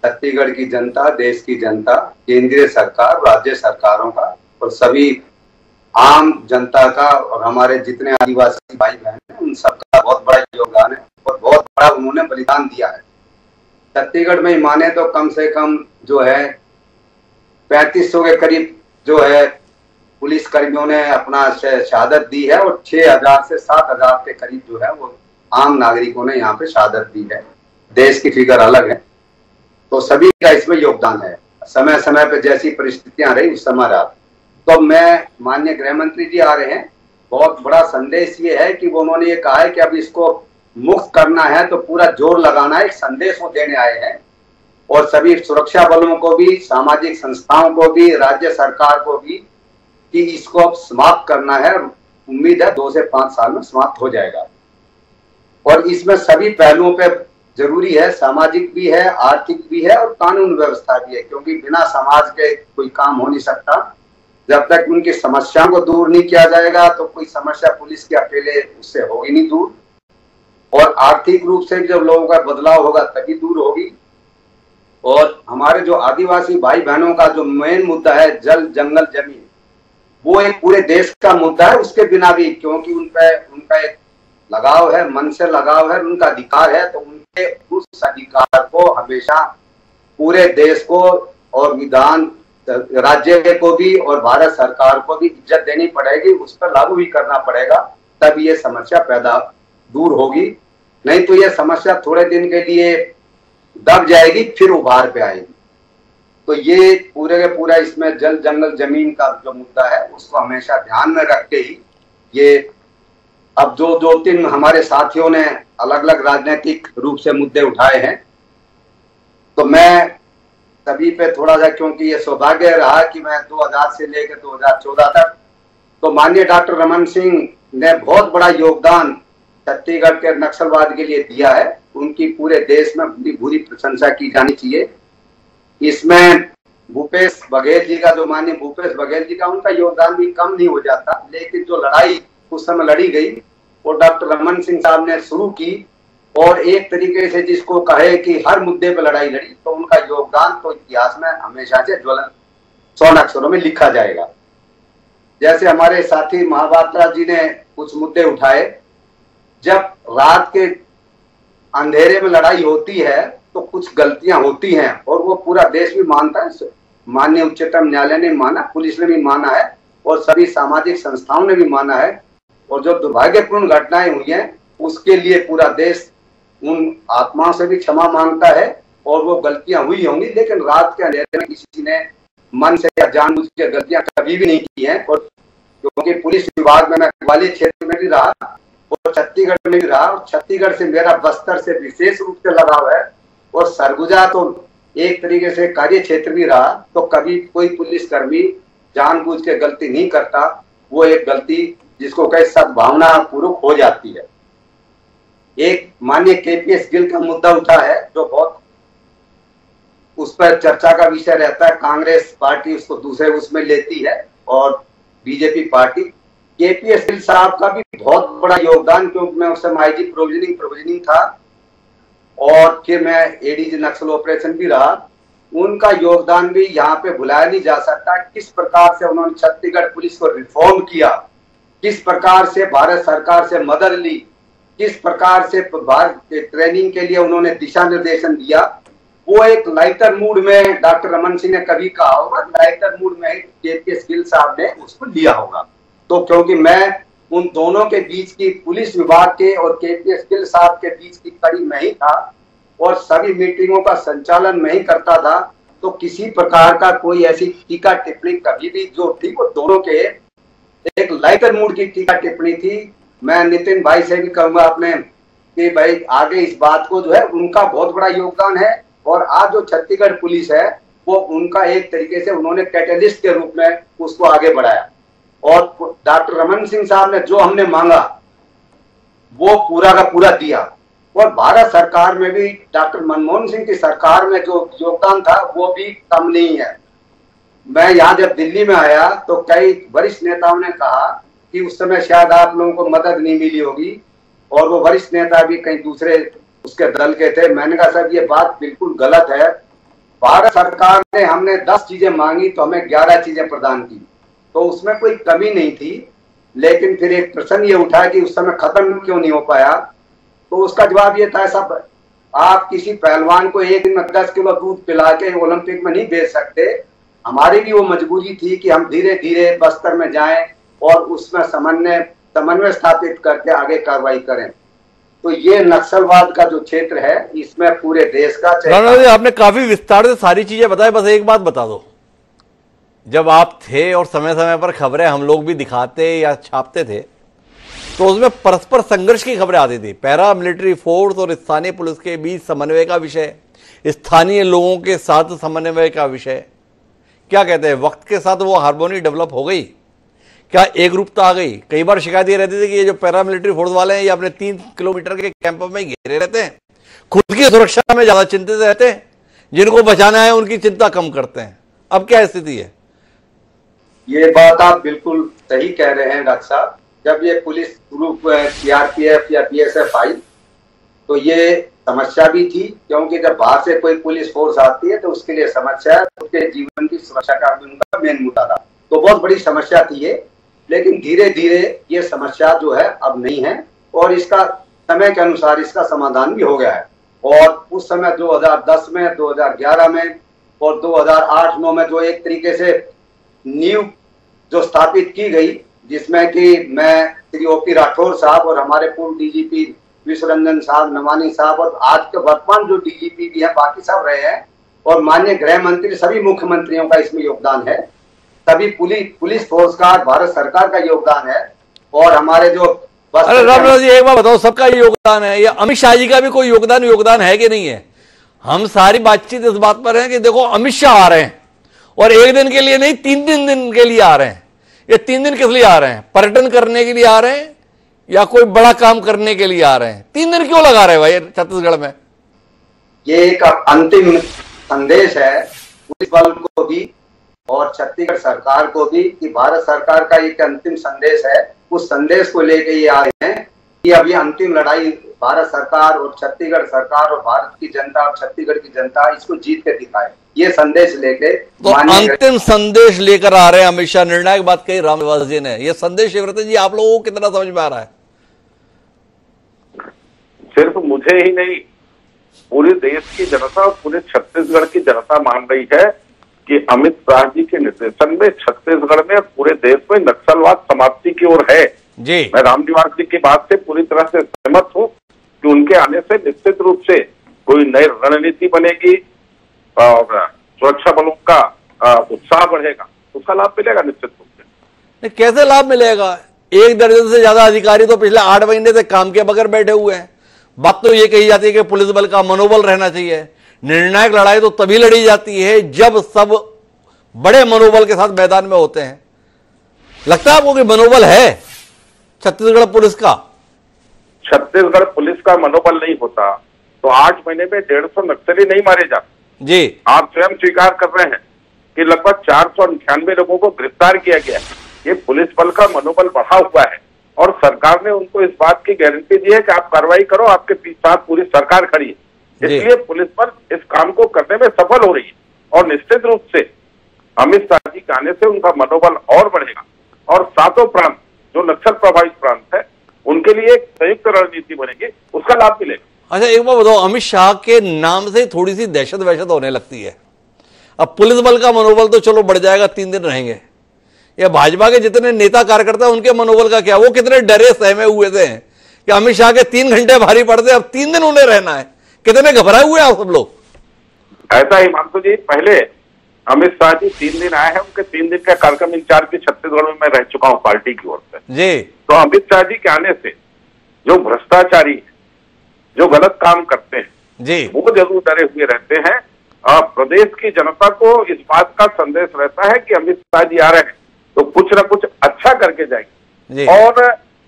छत्तीसगढ़ की जनता, देश की जनता, केंद्रीय सरकार, राज्य सरकारों का और सभी आम जनता का और हमारे जितने आदिवासी भाई बहन हैं उन सबका बहुत बड़ा योगदान है और बहुत बड़ा उन्होंने बलिदान दिया है। छत्तीसगढ़ में माने तो कम से कम जो है 3500 के करीब जो है पुलिस कर्मियों ने अपना शहादत दी है और 6000 से 7000 के करीब जो है वो आम नागरिकों ने यहाँ पे शहादत दी है। देश की फिगर अलग है, तो सभी का इसमें योगदान है। समय समय पे जैसी परिस्थितियां रही उस समय रहा। तो मैं माननीय गृह मंत्री जी आ रहे हैं, बहुत बड़ा संदेश ये है कि वो उन्होंने ये कहा है कि अब इसको मुक्त करना है तो पूरा जोर लगाना है, एक संदेश वो देने आए हैं और सभी सुरक्षा बलों को भी, सामाजिक संस्थाओं को भी, राज्य सरकार को भी कि इसको अब समाप्त करना है। उम्मीद है 2 से 5 साल में समाप्त हो जाएगा और इसमें सभी पहलुओं पे जरूरी है, सामाजिक भी है, आर्थिक भी है और कानून व्यवस्था भी है, क्योंकि बिना समाज के कोई काम हो नहीं सकता। जब तक उनकी समस्याओं को दूर नहीं किया जाएगा तो कोई समस्या पुलिस के अकेले उससे होगी नहीं दूर, और आर्थिक रूप से जब लोगों का बदलाव होगा तभी दूर होगी। और हमारे जो आदिवासी भाई बहनों का जो मेन मुद्दा है जल, जंगल, जमीन, वो एक पूरे देश का मुद्दा है। उसके बिना भी, क्योंकि उनका एक लगाव है, मन से लगाव है, उनका अधिकार है, तो उनके उस अधिकार को हमेशा पूरे देश को और विधान राज्य को भी और भारत सरकार को भी इज्जत देनी पड़ेगी, उस पर लागू भी करना पड़ेगा, तब ये समस्या पैदा दूर होगी। नहीं तो ये समस्या थोड़े दिन के लिए दब जाएगी, फिर उभार पे आएगी। तो ये पूरे के पूरा इसमें जल, जंगल, जमीन का जो मुद्दा है उसको हमेशा ध्यान में रख के ही ये अब जो 2-3 हमारे साथियों ने अलग अलग राजनीतिक रूप से मुद्दे उठाए हैं, तो मैं सभी पे थोड़ा सा, क्योंकि ये सौभाग्य रहा कि मैं 2000 से लेकर 2014 तक, तो माननीय डॉक्टर रमन सिंह ने बहुत बड़ा योगदान छत्तीसगढ़ के नक्सलवाद के लिए दिया है। उनकी पूरे देश में पूरी प्रशंसा की जानी चाहिए। इसमें भूपेश बघेल जी का, जो माननीय भूपेश बघेल जी का, उनका योगदान भी कम नहीं हो जाता, लेकिन जो लड़ाई उस समय लड़ी गई वो डॉक्टर रमन सिंह साहब ने शुरू की और एक तरीके से जिसको कहे कि हर मुद्दे पर लड़ाई लड़ी, तो उनका योगदान तो इतिहास में हमेशा से ज्वलन 100 अक्षरों में लिखा जाएगा। जैसे हमारे साथी महापात्रा जी ने कुछ मुद्दे उठाए, जब रात के अंधेरे में लड़ाई होती है तो कुछ गलतियां होती हैं और वो पूरा देश भी मानता है, माननीय उच्चतम न्यायालय ने माना, पुलिस ने भी माना है और सभी सामाजिक संस्थाओं ने भी माना है। और जो दुर्भाग्यपूर्ण घटनाएं हुई हैं उसके लिए पूरा देश उन आत्माओं से भी क्षमा मांगता है और वो गलतियां हुई होंगी, लेकिन रात के अंधेरे में किसी ने मन से या जानबूझ के गलतियां कभी भी नहीं की हैं। और क्योंकि पुलिस विभाग में मैं ग्वालियर क्षेत्र में भी रहा और छत्तीसगढ़ में भी रहा, और छत्तीसगढ़ से मेरा बस्तर से विशेष रूप से लगाव है, और सरगुजा तो एक तरीके से कार्य क्षेत्र भी रहा। तो कभी कोई पुलिसकर्मी जानबूझ के गलती नहीं करता, वो एक गलती जिसको कहे सद्भावना पूर्वक हो जाती है। एक माननीय केपीएस गिल का मुद्दा उठा है जो बहुत उस पर चर्चा का विषय रहता है। कांग्रेस पार्टी उसको दूसरे उसमें लेती है और बीजेपी पार्टी। केपीएस गिल साहब का भी बहुत बड़ा योगदान, क्योंकि मैं उस समय आईजी प्रोविजनिंग था और फिर मैं एडीजी नक्सल ऑपरेशन भी रहा। उनका योगदान भी यहाँ पे भुलाया नहीं जा सकता। किस प्रकार से उन्होंने छत्तीसगढ़ पुलिस को रिफॉर्म किया, किस प्रकार से भारत सरकार से मदद ली, किस प्रकार से भारत के ट्रेनिंग के लिए उन्होंने दिशा निर्देशन दिया। वो एक लाइटर मूड में डॉक्टर रमन सिंह ने कभी कहा होगा, लाइटर मूड में केपीएस गिल साहब ने उसको लिया होगा। तो क्योंकि मैं उन दोनों के बीच की, पुलिस विभाग के और केपीएस गिल साहब के बीच की कड़ी में ही था और सभी मीटिंगों का संचालन में ही करता था, तो किसी प्रकार का कोई ऐसी टीका टिप्पणी कभी भी जो थी वो दोनों के एक लाइटर मूड की टीका टिप्पणी थी। मैं नितिन भाई से भी कहूंगा अपने कि भाई आगे इस बात को जो है उनका बहुत बड़ा योगदान है, और आज जो छत्तीसगढ़ पुलिस है वो उनका एक तरीके से उन्होंने कैटलिस्ट के रूप में उसको आगे बढ़ाया। और डॉक्टर रमन सिंह साहब ने जो हमने मांगा वो पूरा का पूरा दिया। और भारत सरकार में भी डॉक्टर मनमोहन सिंह की सरकार में जो योगदान था वो भी कम नहीं है। मैं यहाँ जब दिल्ली में आया तो कई वरिष्ठ नेताओं ने कहा कि उस समय शायद आप लोगों को मदद नहीं मिली होगी, और वो वरिष्ठ नेता भी कहीं दूसरे उसके दल के थे। मैंने कहा साहब ये बात बिल्कुल गलत है। भारत सरकार ने, हमने 10 चीजें मांगी तो हमें 11 चीजें प्रदान की, तो उसमें कोई कमी नहीं थी। लेकिन फिर एक प्रश्न ये उठा कि उस समय खत्म क्यों नहीं हो पाया, तो उसका जवाब ये था साहब आप किसी पहलवान को एक दिन में 10 किलो दूध पिला के ओलंपिक में नहीं भेज सकते। हमारी भी वो मजबूरी थी कि हम धीरे धीरे बस्तर में जाएं और उसमें समन्वय स्थापित करके आगे कार्रवाई करें। तो ये नक्सलवाद का जो क्षेत्र है इसमें पूरे देश का, राणा जी आपने काफी विस्तार से सारी चीजें बताई, बस एक बात बता दो, जब आप थे और समय समय पर खबरें हम लोग भी दिखाते या छापते थे तो उसमें परस्पर संघर्ष की खबरें आती थी। पैरा मिलिट्री फोर्स और स्थानीय पुलिस के बीच समन्वय का विषय, स्थानीय लोगों के साथ समन्वय का विषय, क्या कहते हैं वक्त के साथ वो हार्मोनी डेवलप हो गई, क्या एक रूपता आ गई? कई बार शिकायत ये रहती थी कि ये जो पैरामिलिट्री फोर्स वाले हैं ये अपने 3 किलोमीटर के कैंपों में घेरे रहते हैं, खुद की सुरक्षा में ज्यादा चिंतित रहते हैं, जिनको बचाना है उनकी चिंता कम करते हैं। अब क्या स्थिति है? ये बात आप बिल्कुल सही कह रहे हैं डॉक्टर साहब। जब ये पुलिस ग्रुप सीआरपीएफ या बीएसएफ आई तो ये समस्या भी थी, क्योंकि जब बाहर से कोई पुलिस फोर्स आती है तो उसके लिए समस्या है, उसके जीवन की सुरक्षा का उनका मेन मुद्दा था, तो बहुत बड़ी समस्या थी ये। लेकिन धीरे धीरे ये समस्या जो है अब नहीं है और इसका समय के अनुसार इसका समाधान भी हो गया है। और उस समय 2010 में, 2011 में और 2008-9 में जो एक तरीके से नींव जो स्थापित की गई, जिसमें कि मैं श्री ओपी राठौर साहब और हमारे पूर्व डीजीपी विश्वरंजन साहब, नवानी साहब और आज के वर्तमान जो डीजीपी भी है बाकी सब रहे हैं, और माननीय गृह मंत्री, सभी मुख्यमंत्रियों का इसमें योगदान है, सभी पुलिस फोर्स का, भारत सरकार का योगदान है। और हमारे जो अरे रामराज जी एक बार बताओ, सबका योगदान है या अमित शाह जी का भी कोई योगदान है कि नहीं है? हम सारी बातचीत इस बात पर है कि देखो अमित शाह आ रहे हैं और एक दिन के लिए नहीं 3 दिन के लिए आ रहे हैं। ये 3 दिन किस लिए आ रहे हैं? पर्यटन करने के लिए आ रहे हैं या कोई बड़ा काम करने के लिए आ रहे हैं? 3 दिन क्यों लगा रहे हैं भाई छत्तीसगढ़ में? ये एक अंतिम संदेश है पुलिस बल को भी और छत्तीसगढ़ सरकार को भी कि भारत सरकार का एक अंतिम संदेश है। उस संदेश को लेके ये आए हैं कि अब ये अंतिम लड़ाई भारत सरकार और छत्तीसगढ़ सरकार और भारत की जनता, छत्तीसगढ़ की जनता इसको जीत के दिखाए, ये संदेश लेके। तो अंतिम संदेश लेकर आ रहे हैं अमित शाह। निर्णायक बात कही रामनिवास जी ने। ये संदेश शिवरतन जी आप लोगों को कितना समझ में आ रहा है? सिर्फ मुझे ही नहीं, पूरे देश की जनता, पूरे छत्तीसगढ़ की जनता मान रही है कि अमित शाह जी के निर्देशन में छत्तीसगढ़ में और पूरे देश में नक्सलवाद समाप्ति की ओर है। जी मैं रामनिवास जी की बात से पूरी तरह से सहमत हूँ कि उनके आने से निश्चित रूप से कोई नई रणनीति बनेगी और सुरक्षा बलों का उत्साह बढ़ेगा, उसका लाभ मिलेगा निश्चित रूप से। कैसे लाभ मिलेगा? 1 दर्जन से ज्यादा अधिकारी तो पिछले 8 महीने से काम के बगैर बैठे हुए हैं। बात तो ये कही जाती है कि पुलिस बल का मनोबल रहना चाहिए। निर्णायक लड़ाई तो तभी लड़ी जाती है जब सब बड़े मनोबल के साथ मैदान में होते हैं। लगता है आपको कि मनोबल है छत्तीसगढ़ पुलिस का? छत्तीसगढ़ पुलिस का मनोबल नहीं होता तो 8 महीने में 150 नक्सली नहीं मारे जाते। जी, आप स्वयं स्वीकार कर रहे हैं कि लगभग 498 लोगों को गिरफ्तार किया गया है। ये पुलिस बल का मनोबल बढ़ा हुआ है और सरकार ने उनको इस बात की गारंटी दी है कि आप कार्रवाई करो, आपके पीछे पूरी सरकार खड़ी है। इसलिए पुलिस बल इस काम को करने में सफल हो रही है और निश्चित रूप से अमित शाह जी के आने से उनका मनोबल और बढ़ेगा और सातों प्रांत जो नक्सल प्रभावित प्रांत है उनके लिए एक संयुक्त रणनीति बनेगी, उसका लाभ मिलेगा। अच्छा एक बात बताओ, अमित शाह के नाम से थोड़ी सी दहशत वहशत होने लगती है। अब पुलिस बल का मनोबल तो चलो बढ़ जाएगा, 3 दिन रहेंगे। या भाजपा के जितने नेता कार्यकर्ता उनके मनोबल का क्या? वो कितने डरे सहमे हुए थे कि अमित शाह के 3 घंटे भारी पड़ते, अब 3 दिन उन्हें रहना है। कितने घबराए हुए आप सब लोग? ऐसा ही हिमांशु जी, पहले अमित शाह जी 3 दिन आए हैं, उनके 3 दिन का कार्यक्रम इंचार्ज भी छत्तीसगढ़ में मैं रह चुका हूं पार्टी की ओर से जी। तो अमित शाह जी के आने से जो भ्रष्टाचारी है, जो गलत काम करते हैं जी, वो जरूर डरे हुए रहते हैं। प्रदेश की जनता को इस बात का संदेश रहता है कि अमित शाह जी आ रहे हैं तो कुछ ना कुछ अच्छा करके जाएंगे और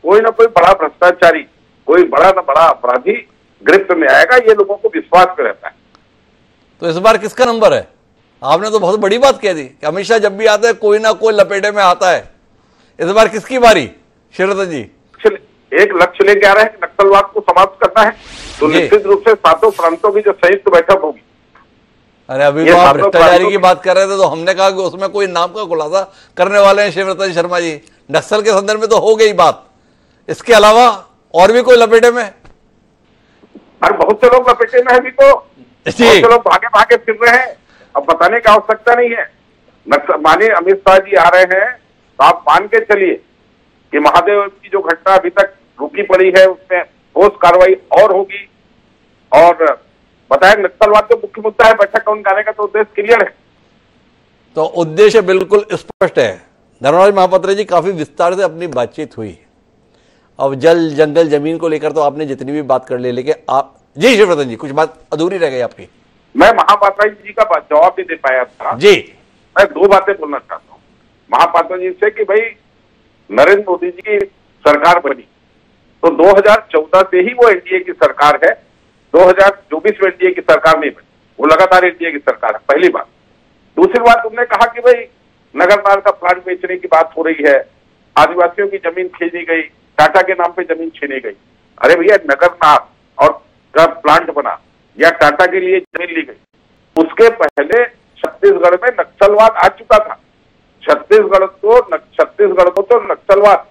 कोई ना कोई बड़ा भ्रष्टाचारी, कोई बड़ा ना बड़ा अपराधी गिरफ्त में आएगा, ये लोगों को विश्वास में रहता है। तो इस बार किसका नंबर है? आपने तो बहुत बड़ी बात कह दी कि अमित शाह जब भी आता है कोई ना कोई लपेटे में आता है। इस बार किसकी बारी शिवरतन जी? एक लक्ष्य लेके आ रहे हैं कि नक्सलवाद को समाप्त करना है तो निश्चित रूप से सातों प्रांतों की जो संयुक्त बैठक होगी। अरे अभी तो आप भ्रष्टाचारी की बात कर रहे थे तो हमने कहा कि उसमें कोई नाम का खुलासा करने वाले हैं शिवरतन शर्मा जी। नक्सल के संदर्भ में तो हो गई बात, इसके अलावा और भी कोई लपेटे में? अरे बहुत से लोग लपेटे में है अभी तो, बहुत से लोग भागे भागे फिर रहे हैं। अब बताने की आवश्यकता नहीं है। मानिए अमित शाह जी आ रहे हैं तो आप मान के चलिए कि महादेव की जो घटना अभी तक रुकी पड़ी है उसमें ठोस कार्रवाई और होगी। और बताएं, नक्सलवाद जो मुख्य मुद्दा है बैठक का, उनका आने का तो उद्देश्य क्लियर है। तो उद्देश्य बिल्कुल स्पष्ट है। धर्मराज महापात्रा जी, काफी विस्तार से अपनी बातचीत हुई। अब जल जंगल जमीन को लेकर तो आपने जितनी भी बात कर ली, लेकिन आप जी शिवरतन जी कुछ बात अधूरी रह गई आपकी। मैं महापात्रा जी का जवाब नहीं दे पाया था जी। मैं 2 बातें बोलना चाहता हूँ महापात्रा जी से कि भाई नरेंद्र मोदी जी की सरकार बनी तो 2014 से ही वो एनडीए की सरकार है, 2024 में एनडीए की सरकार नहीं बनी, वो लगातार एनडीए की सरकार है, पहली बात। दूसरी बात, तुमने कहा कि भाई नगरनार का प्लांट बेचने की बात हो रही है, आदिवासियों की जमीन छीनी गई, टाटा के नाम पे जमीन छीनी गई। अरे भैया, नगरनार और का प्लांट बना या टाटा के लिए जमीन ली गई, उसके पहले छत्तीसगढ़ में नक्सलवाद आ चुका था। छत्तीसगढ़ को तो नक्सलवाद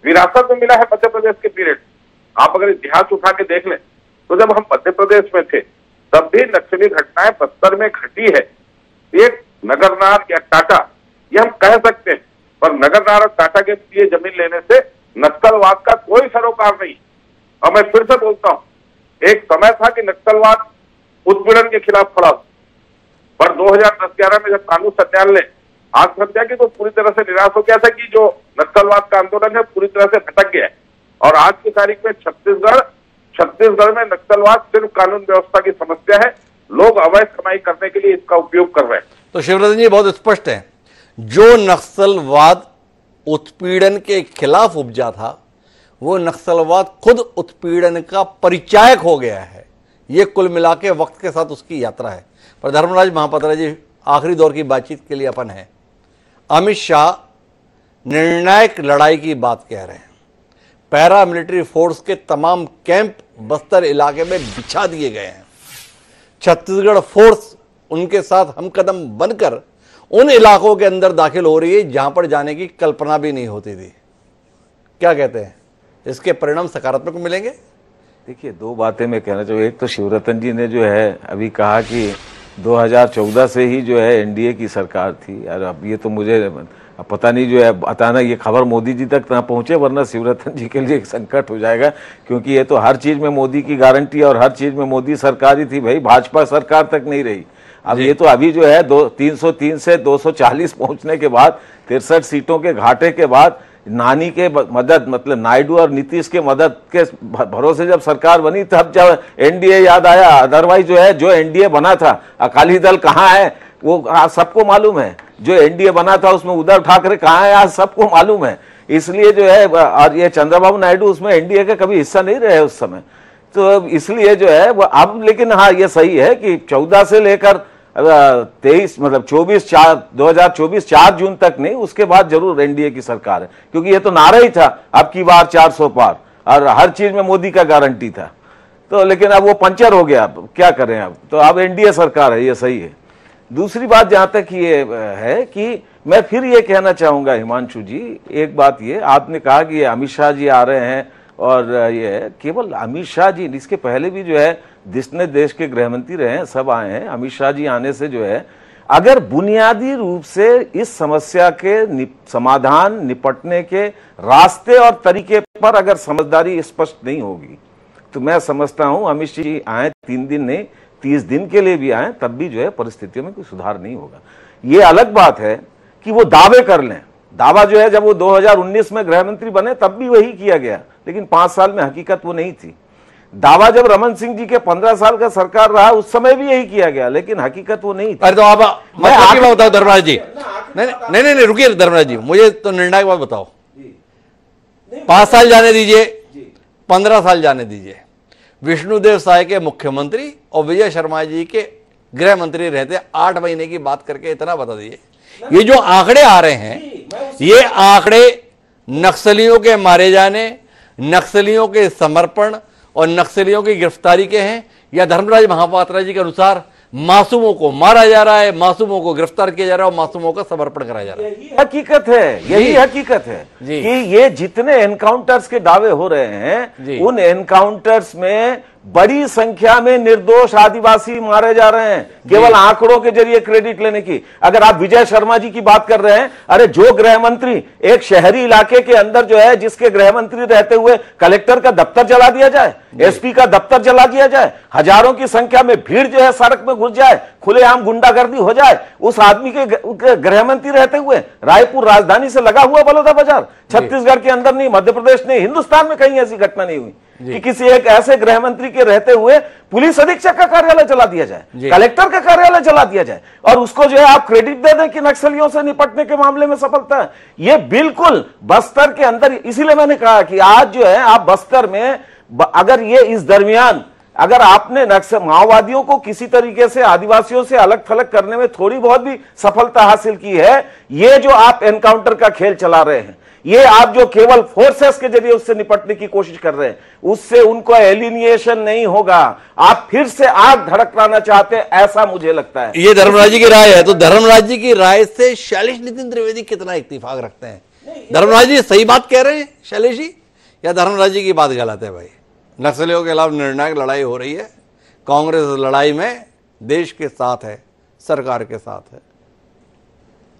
विरासत में मिला है मध्य प्रदेश के पीरियड। आप अगर इतिहास उठा के देख लें तो जब हम मध्य प्रदेश में थे तब भी नक्सली घटनाएं बस्तर में घटी है। एक नगरनार या टाटा ये हम कह सकते हैं, पर नगरनार और टाटा के लिए जमीन लेने से नक्सलवाद का कोई सरोकार नहीं। और मैं फिर से बोलता हूं, एक समय था कि नक्सलवाद उत्पीड़न के खिलाफ खड़ा, पर 2010-11 में जब कानून सत्याल ने आत्महत्या की तो पूरी तरह से निराश हो गया था कि जो नक्सलवाद का आंदोलन है पूरी तरह से भटक गया है। और आज की तारीख में छत्तीसगढ़ में नक्सलवाद सिर्फ कानून व्यवस्था की समस्या है, लोग अवैध कमाई करने के लिए इसका उपयोग कर रहे हैं। तो शिवरतन जी बहुत स्पष्ट है, जो नक्सलवाद उत्पीड़न के खिलाफ उपजा था वो नक्सलवाद खुद उत्पीड़न का परिचायक हो गया है। ये कुल मिला के वक्त के साथ उसकी यात्रा है। पर धर्मराज महापात्रा जी, आखिरी दौर की बातचीत के लिए अपन है। अमित शाह निर्णायक लड़ाई की बात कह रहे हैं, पैरा मिलिट्री फोर्स के तमाम कैंप बस्तर इलाके में बिछा दिए गए हैं, छत्तीसगढ़ फोर्स उनके साथ हमकदम बनकर उन इलाकों के अंदर दाखिल हो रही है जहां पर जाने की कल्पना भी नहीं होती थी। क्या कहते हैं, इसके परिणाम सकारात्मक मिलेंगे? देखिए, 2 बातें मैं कहना चाहूँ। एक तो शिवरतन जी ने जो है अभी कहा कि 2014 से ही जो है एनडीए की सरकार थी। और अब ये तो मुझे अब पता नहीं जो है अचानक ये खबर मोदी जी तक ना पहुंचे, वरना शिवरतन जी के लिए एक संकट हो जाएगा, क्योंकि ये तो हर चीज में मोदी की गारंटी और हर चीज में मोदी सरकार ही थी भाई, भाजपा सरकार तक नहीं रही। अब ये तो अभी जो है 303 से 240 पहुंचने के बाद, 63 सीटों के घाटे के बाद, नानी के मदद मतलब नायडू और नीतीश के मदद के भरोसे जब सरकार बनी, तब जब एनडीए याद आया। अदरवाइज जो है जो एनडीए बना था, अकाली दल कहाँ है वो सबको मालूम है। जो एनडीए बना था उसमें उद्धव ठाकरे कहाँ है आज सबको मालूम है। इसलिए जो है, और ये चंद्रबाबू नायडू उसमें एनडीए का कभी हिस्सा नहीं रहे उस समय, तो इसलिए जो है वो अब, लेकिन हाँ ये सही है कि 14 से लेकर 23 मतलब 2024 4 जून तक नहीं, उसके बाद जरूर एनडीए की सरकार है, क्योंकि ये तो नारा ही था अब की बार 400 पार, और हर चीज में मोदी का गारंटी था। तो लेकिन अब वो पंचर हो गया, अब क्या करें, अब तो अब एनडीए सरकार है, ये सही है। दूसरी बात जहां तक ये है कि मैं फिर ये कहना चाहूंगा हिमांशु जी, एक बात ये आपने कहा कि ये अमित शाह जी आ रहे हैं, और ये केवल अमित शाह जी, इसके पहले भी जो है जितने देश के गृहमंत्री रहे हैं सब आए हैं। अमित शाह जी आने से जो है, अगर बुनियादी रूप से इस समस्या के समाधान निपटने के रास्ते और तरीके पर अगर समझदारी स्पष्ट नहीं होगी, तो मैं समझता हूं अमित शाह जी आए 3 दिन नहीं 30 दिन के लिए भी आए, तब भी जो है परिस्थितियों में कोई सुधार नहीं होगा। ये अलग बात है कि वो दावे कर लें। दावा जो है, जब वो 2019 में गृहमंत्री बने तब भी वही किया गया, लेकिन 5 साल में हकीकत वो नहीं थी। दावा जब रमन सिंह जी के 15 साल का सरकार रहा उस समय भी यही किया गया, लेकिन हकीकत वो नहीं थी। अरे तो आप मैं बताओ धर्मराज जी, नहीं रुकिए धर्मराज जी, मुझे तो निर्णायक बात बताओ। 5 साल जाने दीजिए, 15 साल जाने दीजिए, विष्णुदेव साय के मुख्यमंत्री और विजय शर्मा जी के गृह मंत्री रहते 8 महीने की बात करके इतना बता दीजिए, ये जो आंकड़े आ रहे हैं, ये आंकड़े नक्सलियों के मारे जाने, नक्सलियों के समर्पण और नक्सलियों की गिरफ्तारी के हैं, या धर्मराज महापात्रा जी के अनुसार मासूमों को मारा जा रहा है, मासूमों को गिरफ्तार किया जा रहा है और मासूमों का समर्पण कराया जा रहा है? यही हकीकत है, यही हकीकत है कि ये जितने एनकाउंटर्स के दावे हो रहे हैं, उन एनकाउंटर्स में बड़ी संख्या में निर्दोष आदिवासी मारे जा रहे हैं, केवल आंकड़ों के जरिए क्रेडिट लेने की। अगर आप विजय शर्मा जी की बात कर रहे हैं, अरे जो गृह मंत्री एक शहरी इलाके के अंदर जो है, जिसके गृह मंत्री रहते हुए कलेक्टर का दफ्तर जला दिया जाए, एसपी का दफ्तर जला दिया जाए, हजारों की संख्या में भीड़ जो है सड़क में घुस जाए, खुलेआम गुंडागर्दी हो जाए, उस आदमी के गृह मंत्री रहते हुए, रायपुर राजधानी से लगा हुआ बलौदा बाजार, छत्तीसगढ़ के अंदर नहीं, मध्य प्रदेश नहीं, हिंदुस्तान में कहीं ऐसी घटना नहीं हुई कि किसी एक ऐसे गृह मंत्री के रहते हुए पुलिस अधीक्षक का कार्यालय जला दिया जाए, कलेक्टर का कार्यालय जला दिया जाए, और उसको जो है आप क्रेडिट दे दें कि नक्सलियों से निपटने के मामले में सफलता है। ये बिल्कुल बस्तर के अंदर, इसीलिए मैंने कहा कि आज जो है आप बस्तर में, अगर ये इस दरमियान अगर आपने माओवादियों को किसी तरीके से आदिवासियों से अलग थलग करने में थोड़ी बहुत भी सफलता हासिल की है, ये जो आप एनकाउंटर का खेल चला रहे हैं, ये आप जो केवल फोर्सेस के जरिए उससे निपटने की कोशिश कर रहे हैं, उससे उनको एलिनिएशन नहीं होगा। आप फिर से आग धड़काना चाहते हैं, ऐसा मुझे लगता है। ये धर्मराज जी की राय है, तो धर्मराज जी की राय से शैलेश नितिन त्रिवेदी कितना इत्तेफाक रखते हैं? धर्मराज जी सही बात कह रहे हैं शैलेश जी, या धर्मराज जी की बात गलत है? भाई, नक्सलियों के खिलाफ निर्णायक लड़ाई हो रही है, कांग्रेस लड़ाई में देश के साथ है, सरकार के साथ है।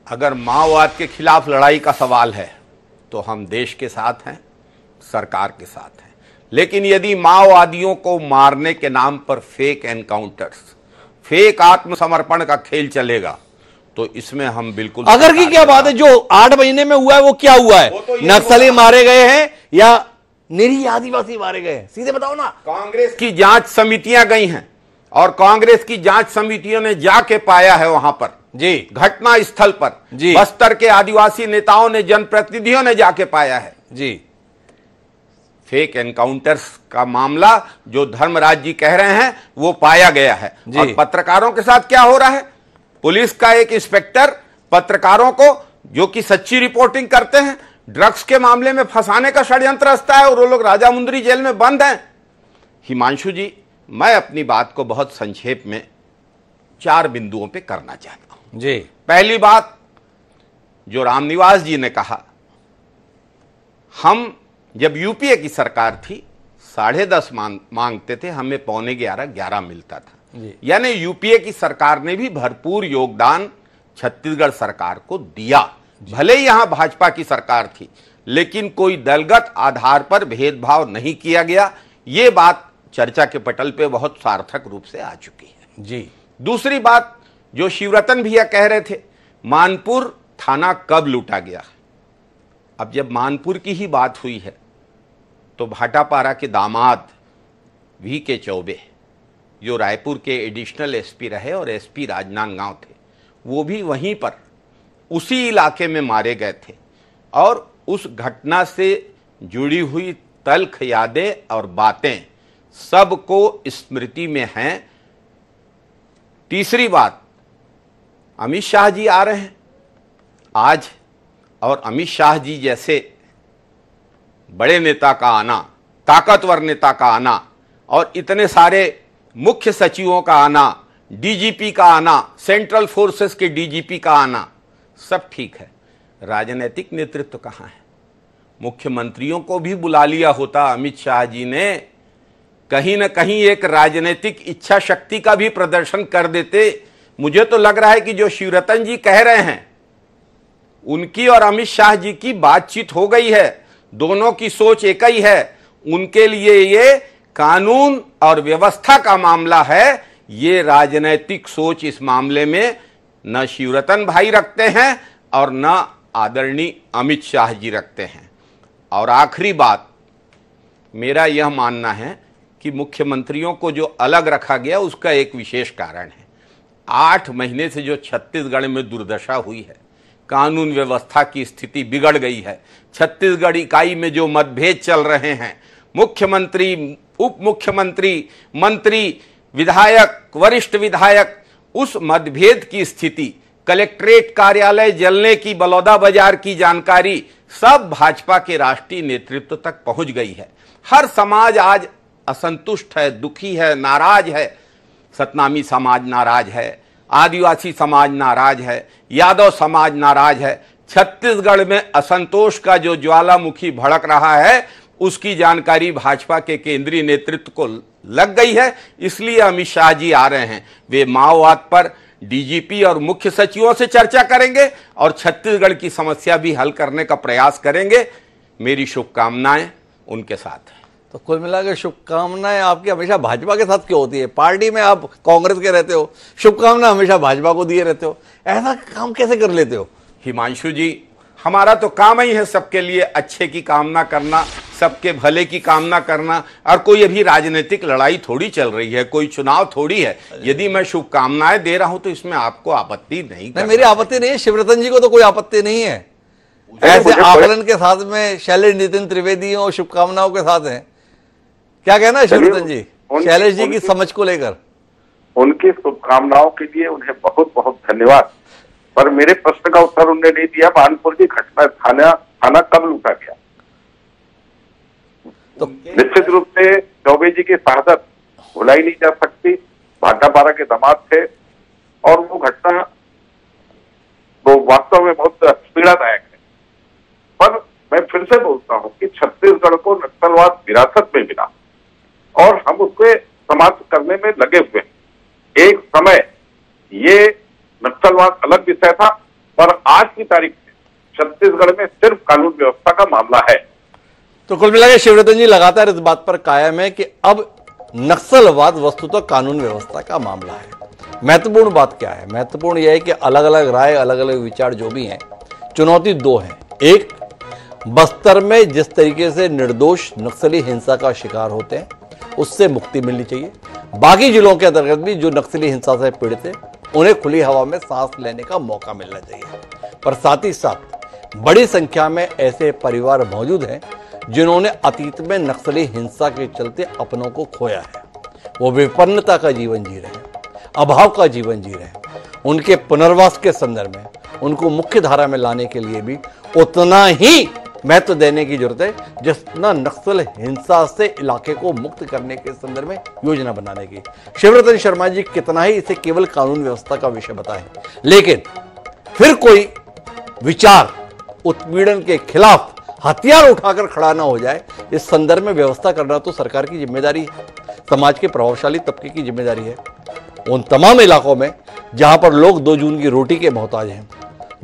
अगर माओवाद के खिलाफ लड़ाई का सवाल है तो हम देश के साथ हैं, सरकार के साथ हैं। लेकिन यदि माओवादियों को मारने के नाम पर फेक एनकाउंटर्स, फेक आत्मसमर्पण का खेल चलेगा, तो इसमें हम बिल्कुल, अगर की क्या बात है, जो 8 महीने में हुआ है वो क्या हुआ है? तो नक्सली मारे गए हैं या निरीह आदिवासी मारे गए हैं? सीधे बताओ ना। कांग्रेस की जांच समितियां गई हैं और कांग्रेस की जांच समितियों ने जाके पाया है वहां पर जी, घटना स्थल पर जी, बस्तर के आदिवासी नेताओं ने, जनप्रतिनिधियों ने जाके पाया है जी। फेक एनकाउंटर्स का मामला जो धर्मराज जी कह रहे हैं वो पाया गया है। और पत्रकारों के साथ क्या हो रहा है, पुलिस का एक इंस्पेक्टर पत्रकारों को, जो कि सच्ची रिपोर्टिंग करते हैं, ड्रग्स के मामले में फंसाने का षड्यंत्र रचता है, और वो लोग राजामुंदरी जेल में बंद हैं। हिमांशु जी, मैं अपनी बात को बहुत संक्षेप में 4 बिंदुओं पे करना चाहता हूं जी। पहली बात, जो रामनिवास जी ने कहा, हम जब यूपीए की सरकार थी 10.5 मांगते थे, हमें 11:15 मिलता था। यानी यूपीए की सरकार ने भी भरपूर योगदान छत्तीसगढ़ सरकार को दिया। भले ही यहां भाजपा की सरकार थी, लेकिन कोई दलगत आधार पर भेदभाव नहीं किया गया। ये बात चर्चा के पटल पे बहुत सार्थक रूप से आ चुकी है जी। दूसरी बात जो शिवरतन भैया कह रहे थे, मानपुर थाना कब लूटा गया। अब जब मानपुर की ही बात हुई है तो भाटापारा के दामाद VK चौबे, जो रायपुर के एडिशनल एसपी रहे और एसपी राजनांदगांव थे, वो भी वहीं पर उसी इलाके में मारे गए थे और उस घटना से जुड़ी हुई तल्ख यादें और बातें सबको स्मृति में हैं। तीसरी बात, अमित शाह जी आ रहे हैं आज, और अमित शाह जी जैसे बड़े नेता का आना, ताकतवर नेता का आना और इतने सारे मुख्य सचिवों का आना, डीजीपी का आना, सेंट्रल फोर्सेस के डीजीपी का आना, सब ठीक है। राजनीतिक नेतृत्व कहां है? मुख्यमंत्रियों को भी बुला लिया होता अमित शाह जी ने, कहीं ना कहीं एक राजनीतिक इच्छा शक्ति का भी प्रदर्शन कर देते। मुझे तो लग रहा है कि जो शिवरतन जी कह रहे हैं, उनकी और अमित शाह जी की बातचीत हो गई है, दोनों की सोच एक ही है। उनके लिए ये कानून और व्यवस्था का मामला है, ये राजनीतिक सोच इस मामले में न शिवरतन भाई रखते हैं और न आदरणीय अमित शाह जी रखते हैं। और आखिरी बात, मेरा यह मानना है कि मुख्यमंत्रियों को जो अलग रखा गया उसका एक विशेष कारण है। 8 महीने से जो छत्तीसगढ़ में दुर्दशा हुई है, कानून व्यवस्था की स्थिति बिगड़ गई है, छत्तीसगढ़ इकाई में जो मतभेद चल रहे हैं, मुख्यमंत्री, उप मुख्यमंत्री, मंत्री, विधायक, वरिष्ठ विधायक, उस मतभेद की स्थिति, कलेक्ट्रेट कार्यालय जलने की, बलौदा बाजार की जानकारी सब भाजपा के राष्ट्रीय नेतृत्व तक पहुंच गई है। हर समाज आज असंतुष्ट है, दुखी है, नाराज है। सतनामी समाज नाराज है, आदिवासी समाज नाराज है, यादव समाज नाराज है। छत्तीसगढ़ में असंतोष का जो ज्वालामुखी भड़क रहा है, उसकी जानकारी भाजपा के केंद्रीय नेतृत्व को लग गई है। इसलिए अमित शाह जी आ रहे हैं। वे माओवाद पर डीजीपी और मुख्य सचिवों से चर्चा करेंगे और छत्तीसगढ़ की समस्या भी हल करने का प्रयास करेंगे। मेरी शुभकामनाएं उनके साथ हैं। तो कुल मिलाकर शुभकामनाएं आपकी हमेशा भाजपा के साथ क्यों होती है? पार्टी में आप कांग्रेस के रहते हो, शुभकामना हमेशा भाजपा को दिए रहते हो, ऐसा काम कैसे कर लेते हो? हिमांशु जी, हमारा तो काम ही है सबके लिए अच्छे की कामना करना, सबके भले की कामना करना। और कोई अभी राजनीतिक लड़ाई थोड़ी चल रही है, कोई चुनाव थोड़ी है। यदि मैं शुभकामनाएं दे रहा हूं तो इसमें आपको आपत्ति नहीं? मेरी आपत्ति नहीं है, शिवरतन जी को तो कोई आपत्ति नहीं है। ऐसे आकलन के साथ में शैलेश नितिन त्रिवेदी और शुभकामनाओं के साथ हैं। क्या कहना है शिवरतन जी शैलेश जी की समझ को लेकर? उनकी शुभकामनाओं के लिए उन्हें बहुत बहुत धन्यवाद। पर मेरे प्रश्न का उत्तर उन्होंने नहीं दिया। मानपुर की घटना, थाना कब लूटा गया? तो निश्चित रूप से चौबे जी की शहादत भुलाई नहीं जा सकती। भाटापारा के दामाद थे और वो घटना वो वास्तव में बहुत पीड़ादायक है। पर मैं फिर से बोलता हूं कि छत्तीसगढ़ को नक्सलवाद विरासत में मिला और हम उसके समाप्त करने में लगे हुए हैं। एक समय ये नक्सलवाद अलग विषय था, पर आज की तारीख में छत्तीसगढ़ में सिर्फ कानून व्यवस्था का मामला है। तो कुल मिलाकर शिवरतन जी लगातार इस बात पर कायम है कि अब नक्सलवाद वस्तुतः कानून व्यवस्था का मामला है। महत्वपूर्ण बात क्या है? महत्वपूर्ण यह है कि अलग अलग राय, अलग अलग विचार जो भी हैं, चुनौती 2 है। एक, बस्तर में जिस तरीके से निर्दोष नक्सली हिंसा का शिकार होते हैं उससे मुक्ति मिलनी चाहिए। बाकी जिलों के अंतर्गत भी जो नक्सली हिंसा से पीड़ित हैं उन्हें खुली हवा में सांस लेने का मौका मिलना चाहिए। पर साथ ही साथ बड़ी संख्या में ऐसे परिवार मौजूद हैं जिन्होंने अतीत में नक्सली हिंसा के चलते अपनों को खोया है। वो विपन्नता का जीवन जी रहे हैं, अभाव का जीवन जी रहे हैं। उनके पुनर्वास के संदर्भ में उनको मुख्य धारा में लाने के लिए भी उतना ही महत्व देने की जरूरत है जितना नक्सल हिंसा से इलाके को मुक्त करने के संदर्भ में योजना बनाने की। शिवरतन शर्मा जी कितना ही इसे केवल कानून व्यवस्था का विषय बताएं, लेकिन फिर कोई विचार उत्पीड़न के खिलाफ हथियार उठाकर खड़ा ना हो जाए, इस संदर्भ में व्यवस्था करना तो सरकार की जिम्मेदारी है, समाज के प्रभावशाली तबके की जिम्मेदारी है। उन तमाम इलाकों में जहां पर लोग 2 जून की रोटी के मोहताज हैं,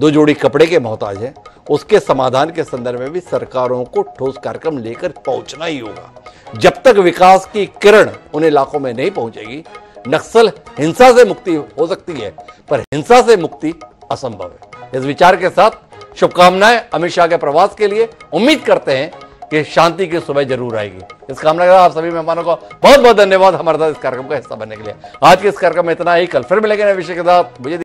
2 जोड़ी कपड़े के मोहताज हैं, उसके समाधान के संदर्भ में भी सरकारों को ठोस कार्यक्रम लेकर पहुंचना ही होगा। जब तक विकास की किरण उन इलाकों में नहीं पहुंचेगी, नक्सल हिंसा से मुक्ति हो सकती है, पर हिंसा से मुक्ति असंभव है। इस विचार के साथ शुभकामनाएं अमित शाह के प्रवास के लिए। उम्मीद करते हैं कि शांति की सुबह जरूर आएगी। इस कामना के साथ आप सभी मेहमानों को बहुत बहुत धन्यवाद हमारे साथ इस कार्यक्रम का हिस्सा बनने के लिए। आज के इस कार्यक्रम में इतना ही। कल फिर मिलेंगे नए विषय के साथ। मुझे